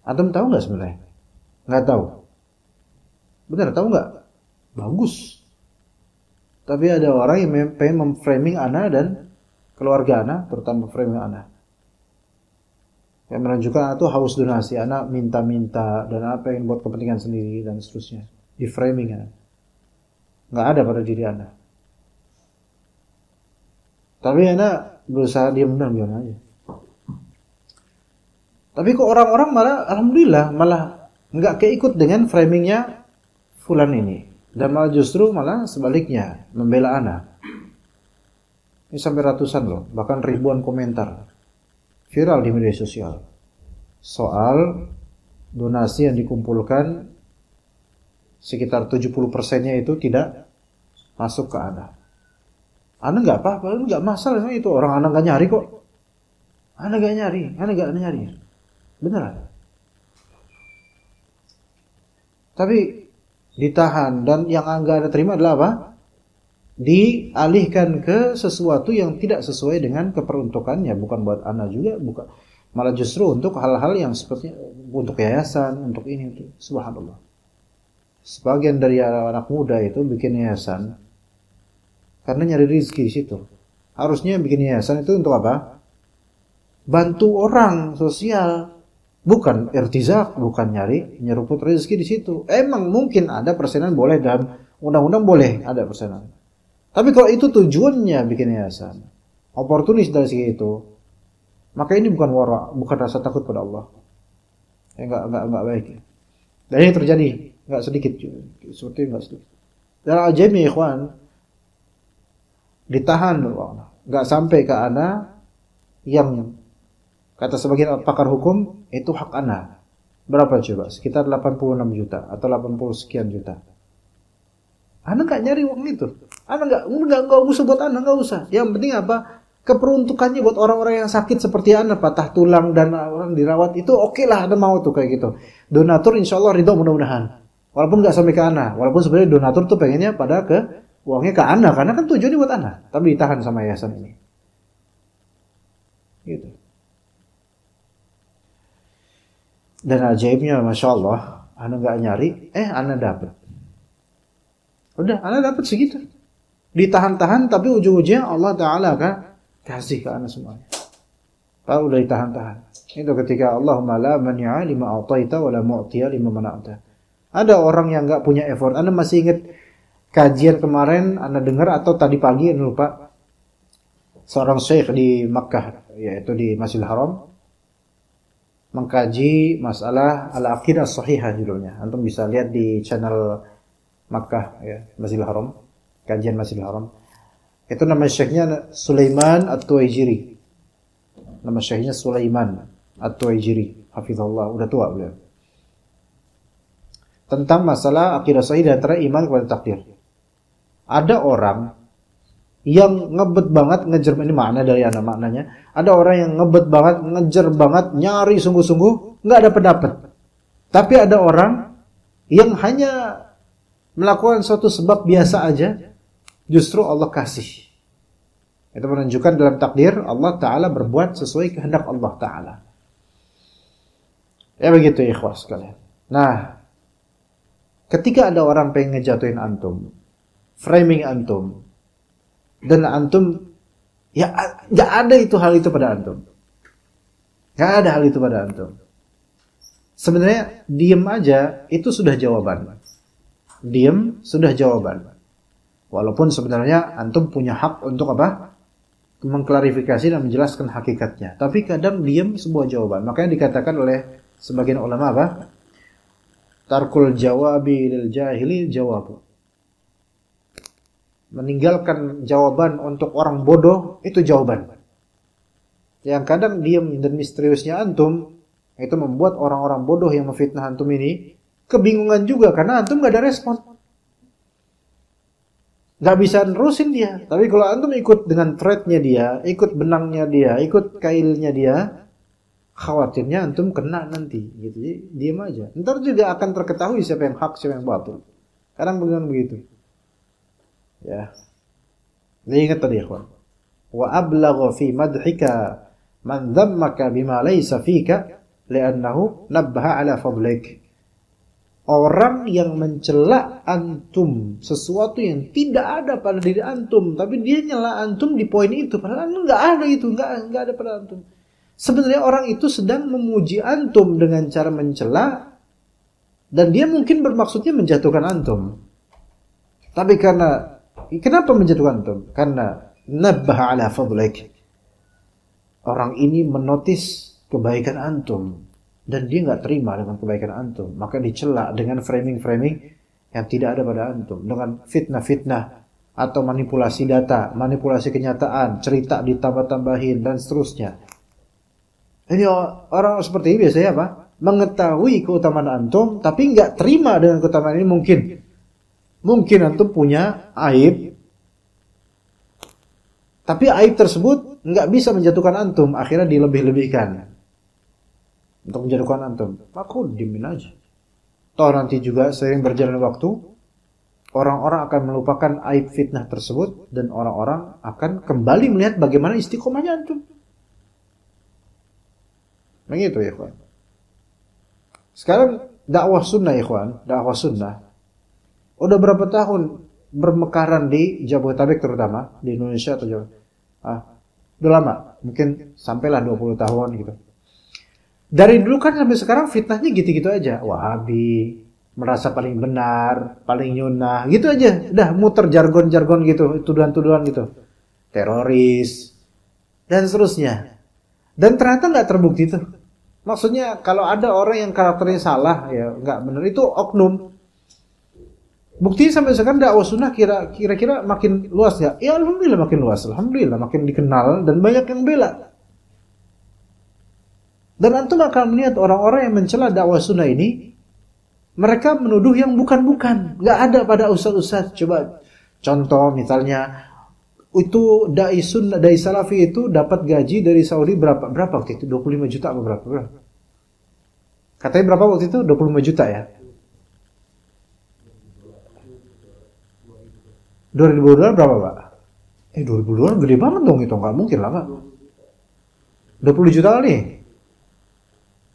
Antum tahu nggak sebenarnya? Nggak tahu. Benar, tahu nggak? Bagus. Tapi ada orang yang pengen memframing anak dan keluarga anak, terutama framing anak, yang menunjukkan anak itu haus donasi, anak minta-minta dan apa yang buat kepentingan sendiri dan seterusnya, di framing anak. Nggak ada pada diri anak. Tapi anak berusaha diam aja. Tapi kok orang-orang malah, alhamdulillah, malah nggak keikut dengan framingnya fulan ini, dan malah justru malah sebaliknya membela anak. Ini sampai ratusan loh, bahkan ribuan komentar viral di media sosial soal donasi yang dikumpulkan, sekitar 70%-nya itu tidak masuk ke anak. Anak nggak apa-apa, nggak masalah itu, orang anak nggak nyari kok. Anak nggak nyari, beneran. Tapi ditahan, dan yang nggak ada terima adalah apa? Dialihkan ke sesuatu yang tidak sesuai dengan keperuntukannya, bukan buat anak juga, bukan, malah justru untuk hal-hal yang seperti untuk yayasan, untuk ini, untuk subhanallah. Sebagian dari anak muda itu bikin yayasan karena nyari rezeki di situ. Harusnya bikin yayasan itu untuk apa? Bantu orang sosial, bukan irtizak, bukan nyeruput rezeki di situ. Emang mungkin ada persenan, boleh dalam undang-undang boleh ada persenan. Tapi kalau itu tujuannya bikin yayasan, oportunis dari segi itu, maka ini bukan wara, bukan rasa takut pada Allah. Ya enggak baik. Dan ini terjadi enggak sedikit, seperti enggak sedikit. Dan ajaib ya ikhwan, ditahan enggak sampai ke anak yang kata sebagian pakar hukum itu hak anak. Berapa coba? Sekitar 86 juta atau 80 sekian juta. Anak nggak nyari uang itu. Anak nggak usah buat anak, nggak usah. Yang penting apa? keperuntukannya buat orang-orang yang sakit seperti Anda, patah tulang dan orang dirawat, itu oke lah Anda mau tuh kayak gitu. Donatur insya Allah ridho mudah-mudahan. Walaupun nggak sampai ke Anda, walaupun sebenarnya donatur tuh pengennya pada ke uangnya ke Anda, karena kan tujuannya buat Anda, tapi ditahan sama yayasan ini. Gitu. Dan ajaibnya, masya Allah, Anda nggak nyari, Anda dapat. Udah, Anda dapat segitu. Ditahan-tahan, tapi ujung-ujungnya Allah Ta'ala akan kasih ke Anda semuanya. Kalau udah ditahan-tahan. Itu ketika Allahumma la mani'a lima a'taita wa la mu'tiya lima mana'ta. Ada orang yang nggak punya effort. Anda masih ingat kajian kemarin Anda dengar atau tadi pagi Anda lupa? Seorang syekh di Makkah, yaitu di Masjidil Haram, mengkaji masalah al-aqidah sahihah judulnya. Antum bisa lihat di channel Makkah ya, Masjidil Haram, kajian Masjidil Haram. Itu nama syekhnya Sulaiman At-Tuwaijiri. Nama syekhnya Sulaiman At-Tuwaijiri, hafizahullah, udah tua beliau. Tentang masalah aqidah sahih dan antara iman kepada takdir. Ada orang yang ngebet banget ngejar, ini makna dari anak maknanya. Ada orang yang ngebet banget, ngejar banget, nyari sungguh-sungguh, nggak ada pendapat. Tapi ada orang yang hanya melakukan suatu sebab biasa aja, justru Allah kasih. Itu menunjukkan dalam takdir Allah Ta'ala berbuat sesuai kehendak Allah Ta'ala. Ya begitu ikhwas sekalian. Nah, ketika ada orang pengen ngejatuhin antum, framing antum, dan antum, ya gak ada hal itu pada antum. Gak ada hal itu pada antum. Sebenarnya diem aja itu sudah jawaban. Diem sudah jawaban. Walaupun sebenarnya antum punya hak untuk apa? Mengklarifikasi dan menjelaskan hakikatnya. Tapi kadang diem sebuah jawaban. Makanya dikatakan oleh sebagian ulama apa? Tarkul jawabi lil jahili jawabu. Meninggalkan jawaban untuk orang bodoh itu jawaban. Yang kadang diam dan misteriusnya antum itu membuat orang-orang bodoh yang memfitnah antum ini kebingungan juga karena antum gak ada respon. Gak bisa nerusin dia. Tapi kalau antum ikut dengan threadnya dia, ikut benangnya dia, ikut kailnya dia, khawatirnya antum kena nanti. Gitu. Jadi diam aja. Ntar juga akan terketahui siapa yang hak, siapa yang batil. Kadang begitu. Ya. Ini ingat tadi ikhwan. Wa ablagha fi madhika man dhammaka bima laysa fika li'annahu nabbaha ala fadlik. Orang yang mencela antum sesuatu yang tidak ada pada diri antum, tapi dia nyela antum di poin itu, padahal enggak ada itu, enggak ada pada antum. Sebenarnya orang itu sedang memuji antum dengan cara mencela dan dia mungkin bermaksudnya menjatuhkan antum. Tapi kenapa menjatuhkan antum? Karena nabbaha ala fadlik. Orang ini menotis kebaikan antum dan dia nggak terima dengan kebaikan antum, maka dicela dengan framing-framing yang tidak ada pada antum, dengan fitnah-fitnah atau manipulasi data, manipulasi kenyataan, cerita ditambah-tambahin dan seterusnya. Ini orang seperti ini biasanya apa? Mengetahui keutamaan antum tapi nggak terima dengan keutamaan ini. Mungkin antum punya aib, tapi aib tersebut nggak bisa menjatuhkan antum, akhirnya dilebih-lebihkan untuk menjatuhkan antum. Maka diemin aja. Toh nanti juga seiring berjalan waktu, orang-orang akan melupakan aib fitnah tersebut dan orang-orang akan kembali melihat bagaimana istiqomahnya antum. Begitu ya ikhwan. Sekarang dakwah sunnah ikhwan, dakwah sunnah udah berapa tahun bermekaran di Jabodetabek, terutama di Indonesia atau Jawa. Udah lama, mungkin sampailah 20 tahun gitu. Dari dulu kan sampai sekarang fitnahnya gitu-gitu aja. Wahabi, merasa paling benar, paling nyunah, gitu aja. Udah muter jargon-jargon gitu, tuduhan-tuduhan gitu. Teroris dan seterusnya. Dan ternyata nggak terbukti tuh. Maksudnya kalau ada orang yang karakternya salah, ya nggak benar, itu oknum. Buktinya sampai sekarang dakwah sunnah kira-kira makin luas ya? Ya alhamdulillah makin luas, alhamdulillah makin dikenal dan banyak yang bela. Dan antum akan melihat orang-orang yang mencela dakwah sunnah ini, mereka menuduh yang bukan-bukan, nggak ada pada ustaz-ustaz. Coba contoh misalnya Itu dai sunnah, dai salafi itu dapat gaji dari Saudi berapa waktu itu? 25 juta atau berapa? Katanya berapa waktu itu? 25 juta ya. 2000 dolar berapa, Pak? 2000 dolar gede banget dong itu, nggak mungkin lah, Pak. 20 juta kali.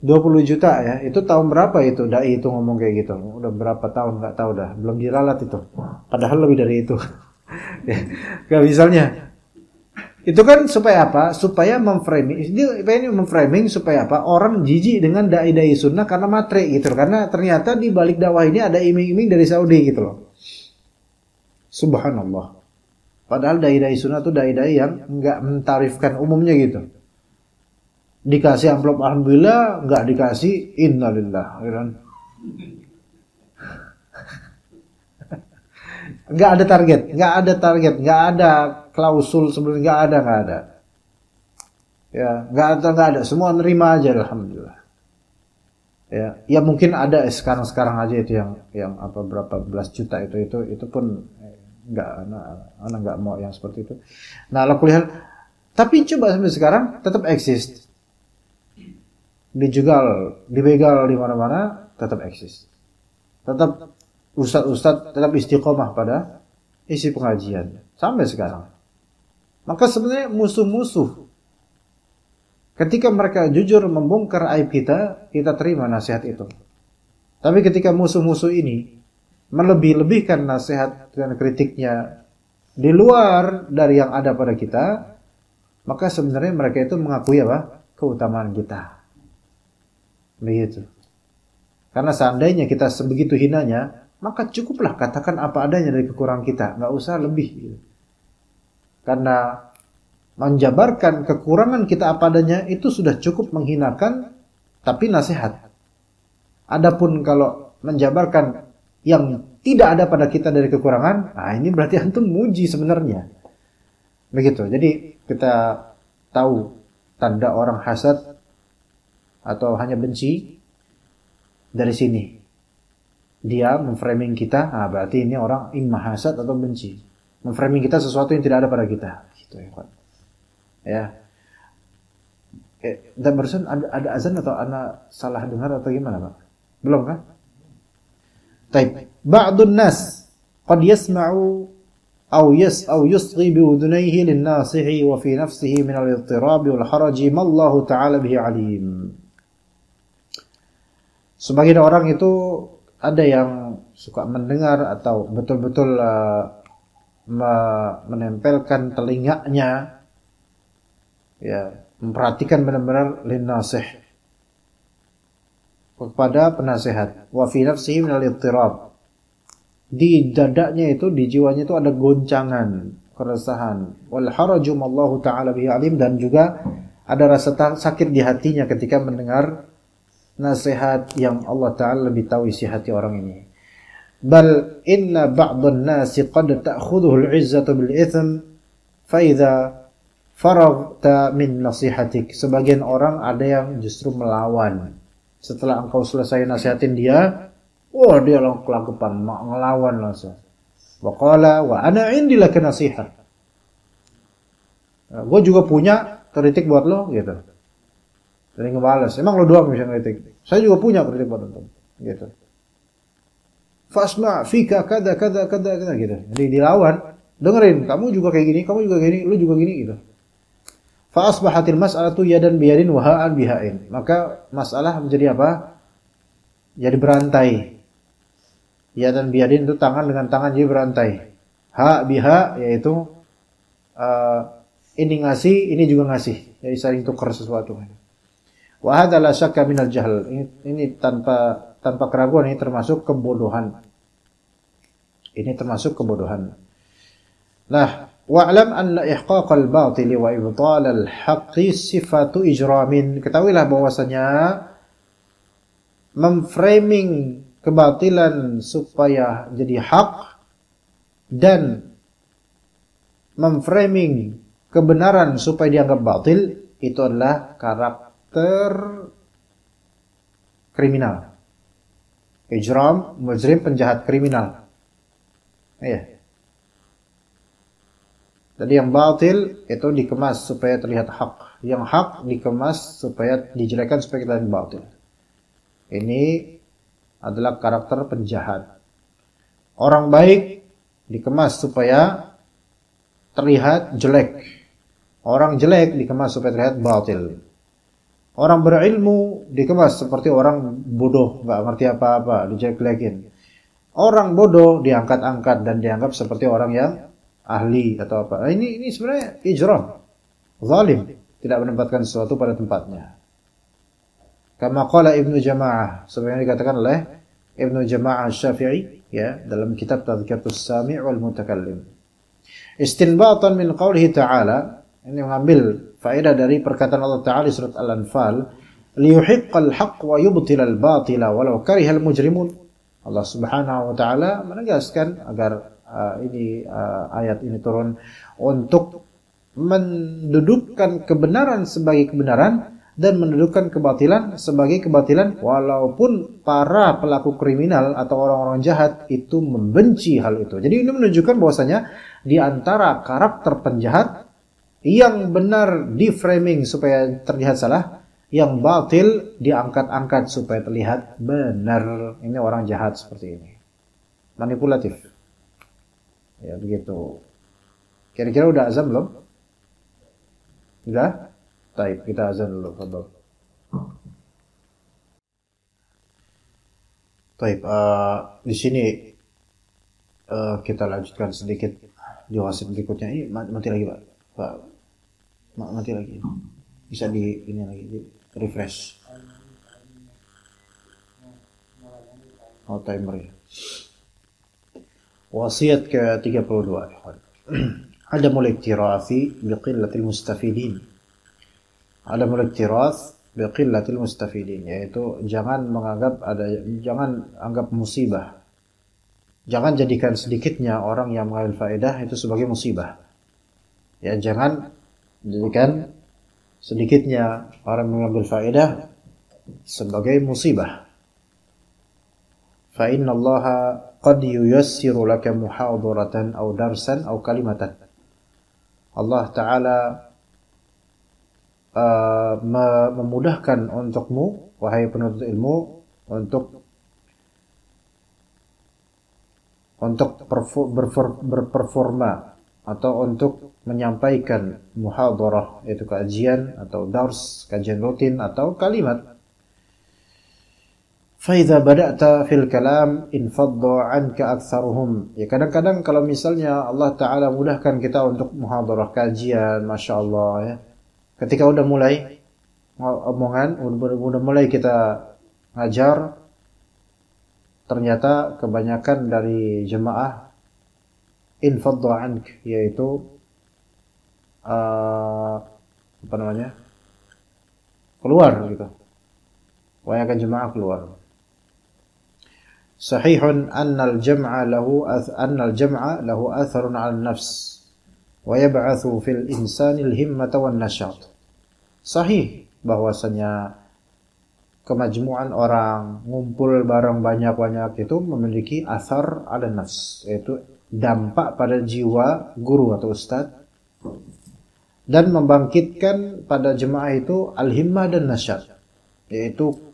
20 juta ya. Itu tahun berapa itu dai itu ngomong kayak gitu? Udah berapa tahun nggak tahu dah. Belum diralat itu. Padahal lebih dari itu. Gak misalnya. Itu kan supaya apa? Supaya memframing. Ini memframing supaya apa? Orang jijik dengan dai-dai sunnah karena matre gitu. Karena ternyata di balik dakwah ini ada iming-iming dari Saudi gitu loh. Subhanallah. Padahal dai-dai sunnah itu dai-dai yang nggak mentarifkan umumnya gitu. Dikasih amplop alhamdulillah, nggak dikasih innalillah. Nggak ada target, nggak ada klausul sebelumnya, nggak ada. Ya, nggak ada. Semua nerima aja alhamdulillah. Ya mungkin ada sekarang aja itu yang apa berapa belas juta itu pun nggak, anak nggak mau yang seperti itu. Nah, ala kulli hal, tapi coba sampai sekarang tetap eksis, dijual, dibegal di mana-mana, tetap eksis. Tetap ustadz tetap istiqomah pada isi pengajian sampai sekarang. Maka sebenarnya musuh-musuh, ketika mereka jujur membongkar aib kita terima nasihat itu. Tapi ketika musuh-musuh ini melebih-lebihkan nasihat dan kritiknya di luar dari yang ada pada kita, maka sebenarnya mereka itu mengakui apa? Keutamaan kita. Begitu. Karena seandainya kita sebegitu hinanya, maka cukuplah katakan apa adanya dari kekurangan kita, nggak usah lebih. Karena menjabarkan kekurangan kita apa adanya itu sudah cukup menghinakan, tapi nasihat. Adapun kalau menjabarkan yang tidak ada pada kita dari kekurangan, nah ini berarti antum muji sebenarnya. Begitu. Jadi kita tahu tanda orang hasad atau hanya benci dari sini. Dia memframing kita, nah berarti ini orang imma hasad atau benci. Memframing kita sesuatu yang tidak ada pada kita. Gitu ya, Pak. Ya. Dan barusan ada azan atau anak salah dengar atau gimana, Pak? Belum kan? Taib. Ba'dun nas qad yasma'u aw yusghi bi udunayhi lin-nasihi wa fi nafsihi min al-idtirab wal haraj ma Allah ta'ala bihi alim. Sebagian orang itu ada yang suka mendengar atau betul-betul menempelkan telinganya, ya, memperhatikan benar-benar lin-nasih, kepada penasehat. Wa fi nafsihi min al-idtirab. Di dadanya itu, di jiwanya itu ada goncangan, keresahan. Wal haraju mallahu ta'ala bihi alim, dan juga ada rasa sakit di hatinya ketika mendengar nasihat yang Allah Ta'ala lebih tahu isi hati orang ini. Bal inna ba'dhan nasi qad ta'khudhuhu al-'izzatu bil itham fa idza faraghta min nasihatik. Sebagian orang ada yang justru melawan. Setelah engkau selesai nasihatin dia, wah dia langsung kelagapan, ngelawan langsung. Wa qala wa ana indi laka nasihat. Gue juga punya kritik buat lo gitu. Jadi ngebalas, emang lo doang bisa kritik. Saya juga punya kritik buat lo gitu. Fasma fika kada gitu. Jadi dilawan, dengerin, kamu juga kayak gini, kamu juga gini, lu juga gini gitu. Fa asbahatil mas'alatu yadan biyadin wa ha'an bihain. Maka masalah menjadi apa? Jadi berantai. Yadan biyadin itu tangan dengan tangan jadi berantai. Ha biha yaitu ini ngasih, ini juga ngasih. Jadi saling tukar sesuatu. Wa hadza la syakka minal jahl. Ini tanpa keraguan, ini termasuk kebodohan. Ini termasuk kebodohan. Nah, wa'lam anna ihqaqal batili wa ibtalal haqqi sifatu ijramin. Ketahuilah bahwasanya memframing kebatilan supaya jadi hak dan memframing kebenaran supaya dianggap batil itu adalah karakter kriminal. Ijram, mujrim, penjahat, kriminal. Iya. Jadi yang batil itu dikemas supaya terlihat hak. Yang hak dikemas supaya dijelekan supaya kita lihat batil. Ini adalah karakter penjahat. Orang baik dikemas supaya terlihat jelek. Orang jelek dikemas supaya terlihat batil. Orang berilmu dikemas seperti orang bodoh, nggak ngerti apa-apa, dijelek-jelekin. Orang bodoh diangkat-angkat dan dianggap seperti orang yang ahli atau apa. Nah, ini sebenarnya ijram, zalim, tidak menempatkan sesuatu pada tempatnya. Kama qala Ibnu Jama'ah, sebagaimana dikatakan oleh Ibnu Jama'ah Syafi'i ya dalam kitab Tadhkiratus Sami' wal Mutakallim. Istinbatan min qaulihi ta'ala, ini mengambil faedah dari perkataan Allah Ta'ala di surat Al-Anfal, liyuhiqqal haqq wa yubtilal batila walau karihal mujrimun. Allah Subhanahu wa taala menegaskan agar ayat ini turun untuk mendudukkan kebenaran sebagai kebenaran dan mendudukkan kebatilan sebagai kebatilan, walaupun para pelaku kriminal atau orang-orang jahat itu membenci hal itu. Jadi ini menunjukkan bahwasanya di antara karakter penjahat yang benar di framing supaya terlihat salah, yang batil diangkat-angkat supaya terlihat benar. Ini orang jahat seperti ini, manipulatif. Ya begitu. Kira-kira udah azan belum? Udah? Baik, kita azan dulu. Fadhal. Baik, di sini kita lanjutkan sedikit di wasit berikutnya. Ini mati lagi Pak. Pak, mati lagi. Bisa di ini lagi, di refresh. Oh, timer ya. Wasiat ke-32. Adamul iktirathi biqillatil mustafidin. Adamul iktirath biqillatil mustafidin, yaitu jangan anggap musibah. Jangan jadikan sedikitnya orang yang mengambil faedah itu sebagai musibah. Ya, jangan jadikan sedikitnya orang mengambil faedah sebagai musibah. Fa inna Allaha qad yuyassiru laka muhadaratan aw darsan aw kalimatan. Allah Ta'ala memudahkan untukmu, wahai penuntut ilmu, untuk berperforma atau untuk menyampaikan muhadarah, yaitu kajian atau dars, kajian rutin atau kalimat. فَإِذَا بَدَأْتَ فِي الْكَلَامِ إِنْفَضَّ عَنْكَ أَكْثَرُهُمْ. Ya kadang-kadang kalau misalnya Allah Ta'ala mudahkan kita untuk muhadarah, kajian, Masya Allah ya. Ketika udah mulai omongan, udah mulai kita ngajar, ternyata kebanyakan dari jemaah infadda ank, yaitu keluar gitu. Kebanyakan jemaah keluar. Sahihun annal jam'a lahu atharun 'ala an-nafs wa yab'athu fil insani al-himmata wan nashat. Sahih bahwasanya kemajmu'an orang, ngumpul bareng banyak-banyak itu memiliki athar 'ala nafs, yaitu dampak pada jiwa guru atau ustaz, dan membangkitkan pada jemaah itu al-himmah dan nasyat, yaitu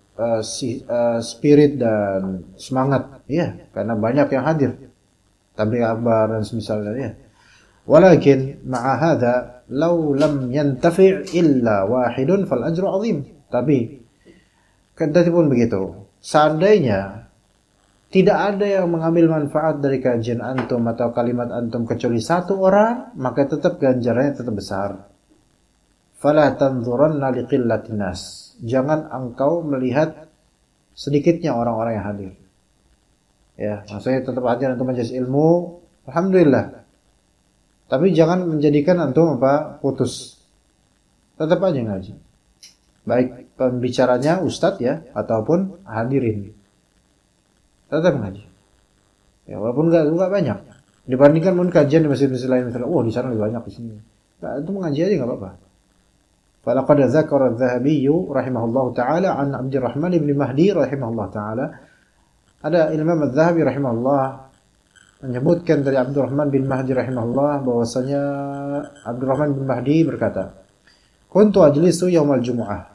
spirit dan semangat ya, karena banyak yang hadir tabligh akbar dan semisalnya ya. Walakin ma'a hadza law lam yantafi' illa wahidun fal ajru 'azim. Tapi kendati pun begitu, seandainya tidak ada yang mengambil manfaat dari kajian antum atau kalimat antum kecuali satu orang, maka tetap ganjarannya tetap besar. Fala tanzuranna liqillatin nas. Jangan engkau melihat sedikitnya orang-orang yang hadir. Ya, maksudnya tetap hadir untuk majelis ilmu, alhamdulillah. Tapi jangan menjadikan antum putus. Tetap aja ngaji. Baik pembicaranya ustadz ya, ataupun hadirin. Tetap ngaji. Ya, walaupun enggak banyak. Dibandingkan mungkin kajian di masjid-masjid lain misalnya, di sana lebih banyak di sini. Nah, itu mengaji aja enggak apa-apa. فلقد ذكر الذهبي رحمه الله تعالى عن عبد الرحمن بن مهدي رحمه الله تعالى. Ada Imam Al-Zahabi rahimahullah menyebutkan dari Abdurrahman bin Mahdi rahimahullah bahwasanya Abdurrahman bin Mahdi berkata, "Kuntu ajlisu yaumal jumu'ah."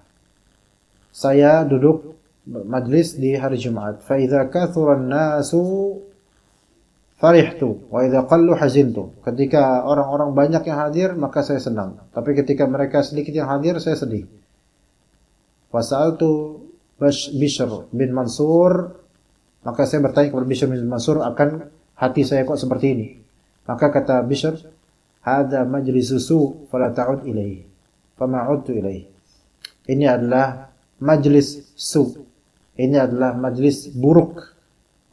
Saya duduk majlis di hari Jumat. Fa idza kathura an-nasu farihtu wa idza qallu hazintu. Ketika orang-orang banyak yang hadir, maka saya senang. Tapi ketika mereka sedikit yang hadir, saya sedih. Wa sa'altu Bishr bin Mansur, maka saya bertanya kepada Bishr bin Mansur akan hati saya kok seperti ini. Maka kata Bishr, "Hadza majlisu su fala ta'ud ilaihi." Fama 'udtu ilaihi. Ini adalah majlis su. Ini adalah majlis buruk.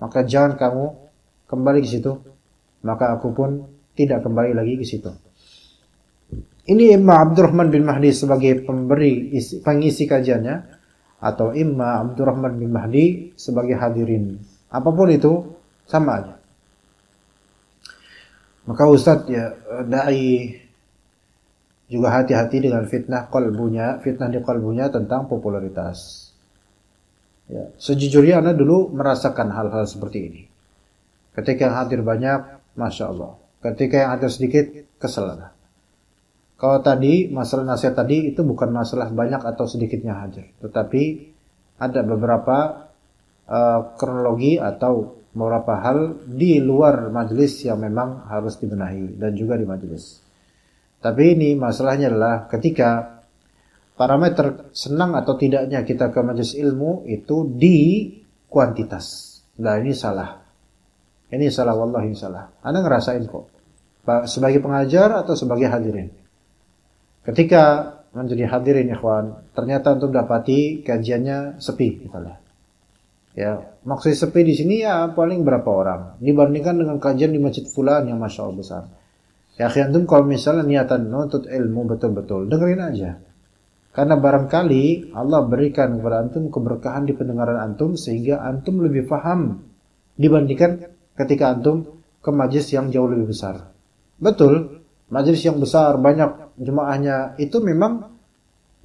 Maka jangan kamu kembali ke situ. Maka aku pun tidak kembali lagi ke situ. Ini imma Abdurrahman bin Mahdi sebagai pengisi kajiannya, atau imma Abdurrahman bin Mahdi sebagai hadirin. Apapun itu sama aja. Maka Ustadz ya, dai juga hati-hati dengan fitnah di qalbunya tentang popularitas. Ya, sejujurnya Anda dulu merasakan hal-hal seperti ini. Ketika yang hadir banyak, Masya Allah. Ketika yang hadir sedikit, kesel. Kalau tadi, masalah nasihat tadi itu bukan masalah banyak atau sedikitnya hadir. Tetapi ada beberapa kronologi atau beberapa hal di luar majelis yang memang harus dibenahi. Dan juga di majelis. Tapi ini masalahnya adalah ketika parameter senang atau tidaknya kita ke majelis ilmu itu di kuantitas. Nah ini salah. Ini salah, wallahi salah. Anda ngerasain kok. Sebagai pengajar atau sebagai hadirin. Ketika menjadi hadirin ikhwan, ternyata untuk dapati kajiannya sepi misalnya. Ya, maksud sepi di sini ya paling berapa orang dibandingkan dengan kajian di masjid fulan yang Masya Allah besar. Ya antum kalau misalnya niatan nuntut ilmu betul-betul, dengerin aja. Karena barangkali Allah berikan kepada antum keberkahan di pendengaran antum sehingga antum lebih paham dibandingkan ketika antum ke majelis yang jauh lebih besar. Betul, majelis yang besar banyak jemaahnya itu memang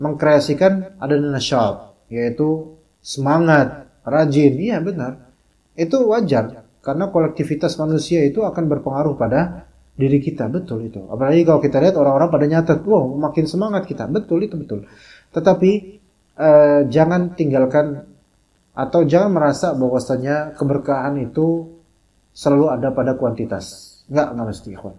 mengkreasikan adanya nasyat, yaitu semangat, rajin. Iya benar. Itu wajar karena kolektivitas manusia itu akan berpengaruh pada diri kita, betul itu. Apalagi kalau kita lihat orang-orang pada nyatet, wow, makin semangat kita, betul itu betul. Tetapi jangan tinggalkan atau jangan merasa bahwasanya keberkahan itu selalu ada pada kuantitas. Enggak mesti, ikhwan.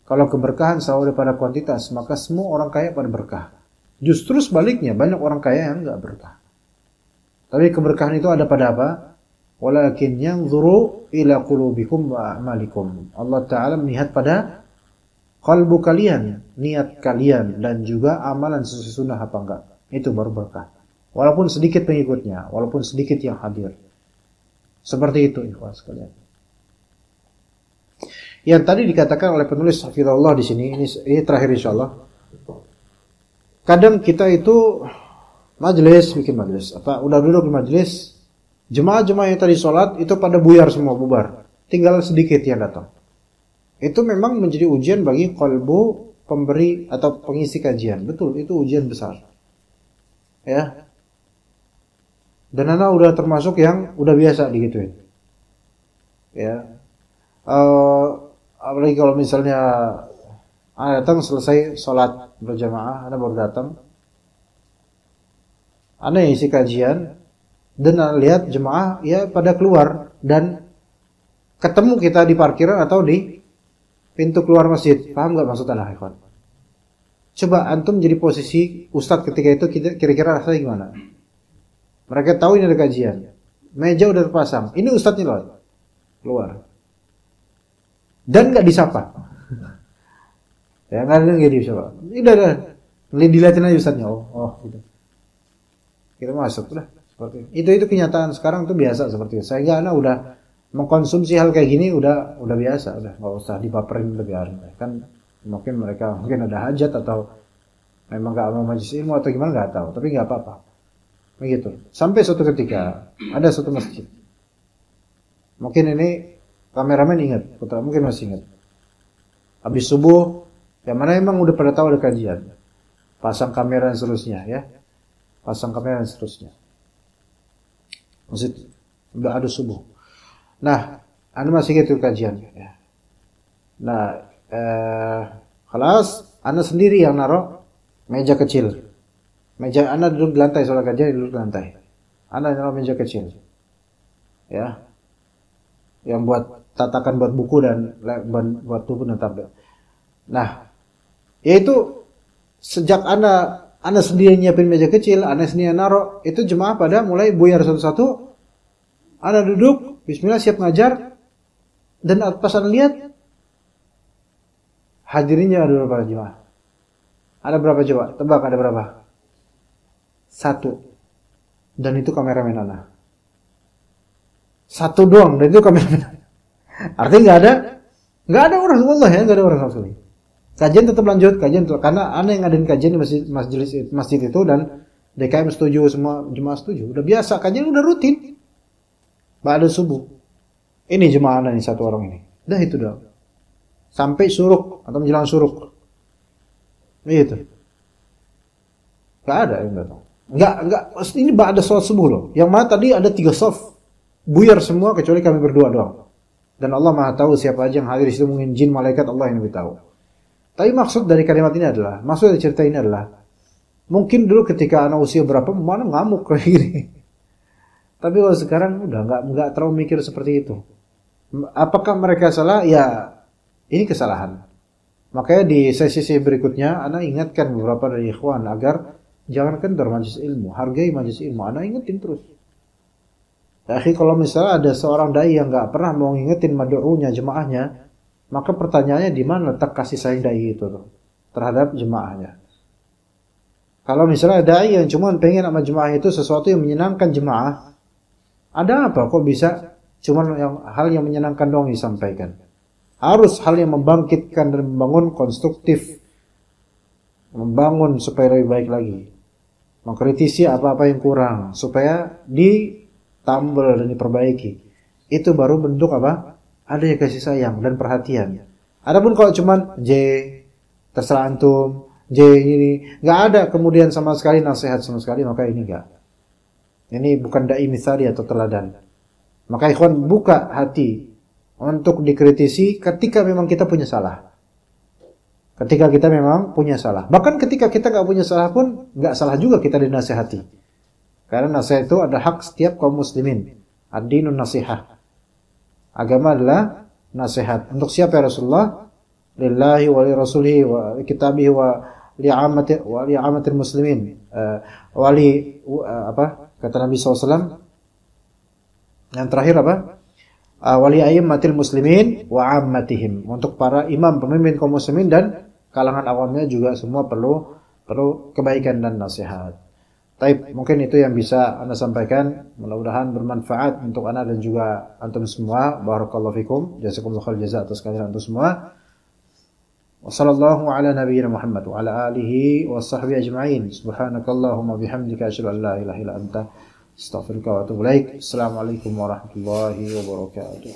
Kalau keberkahan selalu ada pada kuantitas, maka semua orang kaya pada berkah. Justru sebaliknya, banyak orang kaya yang enggak berkah. Tapi keberkahan itu ada pada apa? Walakin yanzuru ila qulubikum wa a'malikum. Allah Ta'ala melihat pada kalbu kalian, niat kalian, dan juga amalan sesuai sunnah apa enggak. Itu baru berkah. Walaupun sedikit pengikutnya, walaupun sedikit yang hadir. Seperti itu, ikhwan sekalian. Yang tadi dikatakan oleh penulis hafizahullah di sini, ini terakhir insyaallah. Kadang kita itu bikin majelis, udah duduk di majelis, jemaah-jemaah yang tadi sholat itu pada buyar semua, bubar. Tinggal sedikit yang datang. Itu memang menjadi ujian bagi qalbu pemberi atau pengisi kajian. Betul, itu ujian besar. Ya. Dan anak udah termasuk yang udah biasa digituin. Ya. Apalagi kalau misalnya Anda datang selesai sholat berjamaah, Anda baru datang, Anda yang isi kajian, dan Anda lihat jemaah ya pada keluar, dan ketemu kita di parkiran atau di pintu keluar masjid. Paham gak maksud Anda, ikhwan? Coba antum jadi posisi ustadz ketika itu, kira-kira rasanya gimana? Mereka tahu ini ada kajian, meja udah terpasang, ini ustadznya loh, keluar. Dan nggak disapa, ya nggak ada yang disapa. Ini udah dilihatin aja ustadznya, oh gitu. Kita masuk udah seperti itu kenyataan sekarang tuh biasa seperti itu. Sehingga anak udah mengkonsumsi hal kayak gini udah biasa, udah nggak usah dibaperin lebih kan mungkin mereka ada hajat atau memang nggak mau majelis ilmu atau gimana nggak tahu, tapi nggak apa-apa begitu. Sampai suatu ketika ada suatu masjid, mungkin ini kameramen ingat, putra mungkin masih ingat. Habis subuh, yang mana emang udah pada tahu ada kajian, pasang kamera dan seterusnya ya, pasang kamera dan seterusnya. Masjid udah ada subuh. Nah, Anda masih gitu kajian. Ya. Nah, kelas Anda sendiri yang naruh meja kecil. Meja Anda duduk di lantai, soal kajian duduk di lantai. Anda naruh meja kecil. Ya. Yang buat tatakan buat buku dan buat buku dan tablet. Nah, yaitu sejak Anda sendiri nyiapin meja kecil, Anda sendiri naruh, itu jemaah pada mulai buyar satu-satu. Anda duduk, bismillah siap ngajar, dan pas Anda lihat hadirinnya ada berapa jemaah? Ada berapa coba? Tebak ada berapa? 1. Dan itu kameramen Anda. 1 doang, dan itu kameramen Anda. Artinya nggak ada orang, wallah ya, nggak ada orang sama sekali. Kajian tetap lanjut, karena Anda yang ngadain kajian di masjid itu, dan DKM setuju, semua jemaah setuju. Udah biasa, kajian udah rutin. Ba'da subuh. Ini jemaah Anda nih, 1 orang ini. Udah itu dah. Sampai suruk atau menjelang suruk. Itu. Gak ada yang datang. Enggak, ini ba'da sholat subuh loh. Yang mana tadi ada 3 soft. Buyar semua kecuali kami berdua doang. Dan Allah Maha tahu siapa aja yang hadir di situ, mungkin jin, malaikat, Allah yang lebih tahu. Tapi maksud dari kalimat ini adalah, maksud dari cerita ini adalah, mungkin dulu ketika anak usia berapa, mana ngamuk kayak gini. Tapi kalau sekarang udah nggak terlalu mikir seperti itu. Apakah mereka salah? Ya, ini kesalahan. Makanya di sesi-sesi berikutnya, Ana ingatkan beberapa dari ikhwan agar jangan kendor majelis ilmu, hargai majelis ilmu. Ana ingetin terus. Ya, kalau misalnya ada seorang dai yang nggak pernah mau ngingetin madu'unya, jemaahnya, maka pertanyaannya di mana letak kasih sayang dai itu tuh, terhadap jemaahnya. Kalau misalnya dai yang cuma pengen sama jemaah itu sesuatu yang menyenangkan jemaah, ada apa kok bisa cuma hal yang menyenangkan doang disampaikan? Harus hal yang membangkitkan dan membangun konstruktif, membangun supaya lebih baik lagi, mengkritisi apa-apa yang kurang supaya ditambal dan diperbaiki. Itu baru bentuk apa? Ada yang kasih sayang dan perhatian. Adapun kalau cuman terserah antum, ini, nggak ada kemudian sama sekali nasihat sama sekali, maka ini enggak. Ini bukan dai misali atau teladan. Maka ikhwan buka hati untuk dikritisi ketika memang kita punya salah. Ketika kita memang punya salah. Bahkan ketika kita nggak punya salah pun nggak salah juga kita dinasihati. Karena nasihat itu ada hak setiap kaum muslimin. Ad-dinun nasihah. Agama adalah nasihat. Untuk siapa ya Rasulullah? Lillahi wa li rasulihi wa kitabihi wa li'amatil muslimin. Kata Nabi SAW. Yang terakhir apa? Wali aimmatil muslimin wa ammatihim. Untuk para imam, pemimpin kaum muslimin dan kalangan awamnya juga semua perlu kebaikan dan nasihat. Taib, mungkin itu yang bisa Anda sampaikan. Mudah-mudahan bermanfaat untuk Anda dan juga antum semua. Barakallahu fikum. Jazakumullahu khairal jazaa atas kehadiran antum semua. Wassallallahu ala nabiyyina Muhammad wa ala alihi wa sahbihi ajma'in. Subhanakallahumma bihamdika asyhadu an la ilaha illa anta astaghfiruka wa atubu ilaik. Assalamualaikum warahmatullahi wabarakatuh.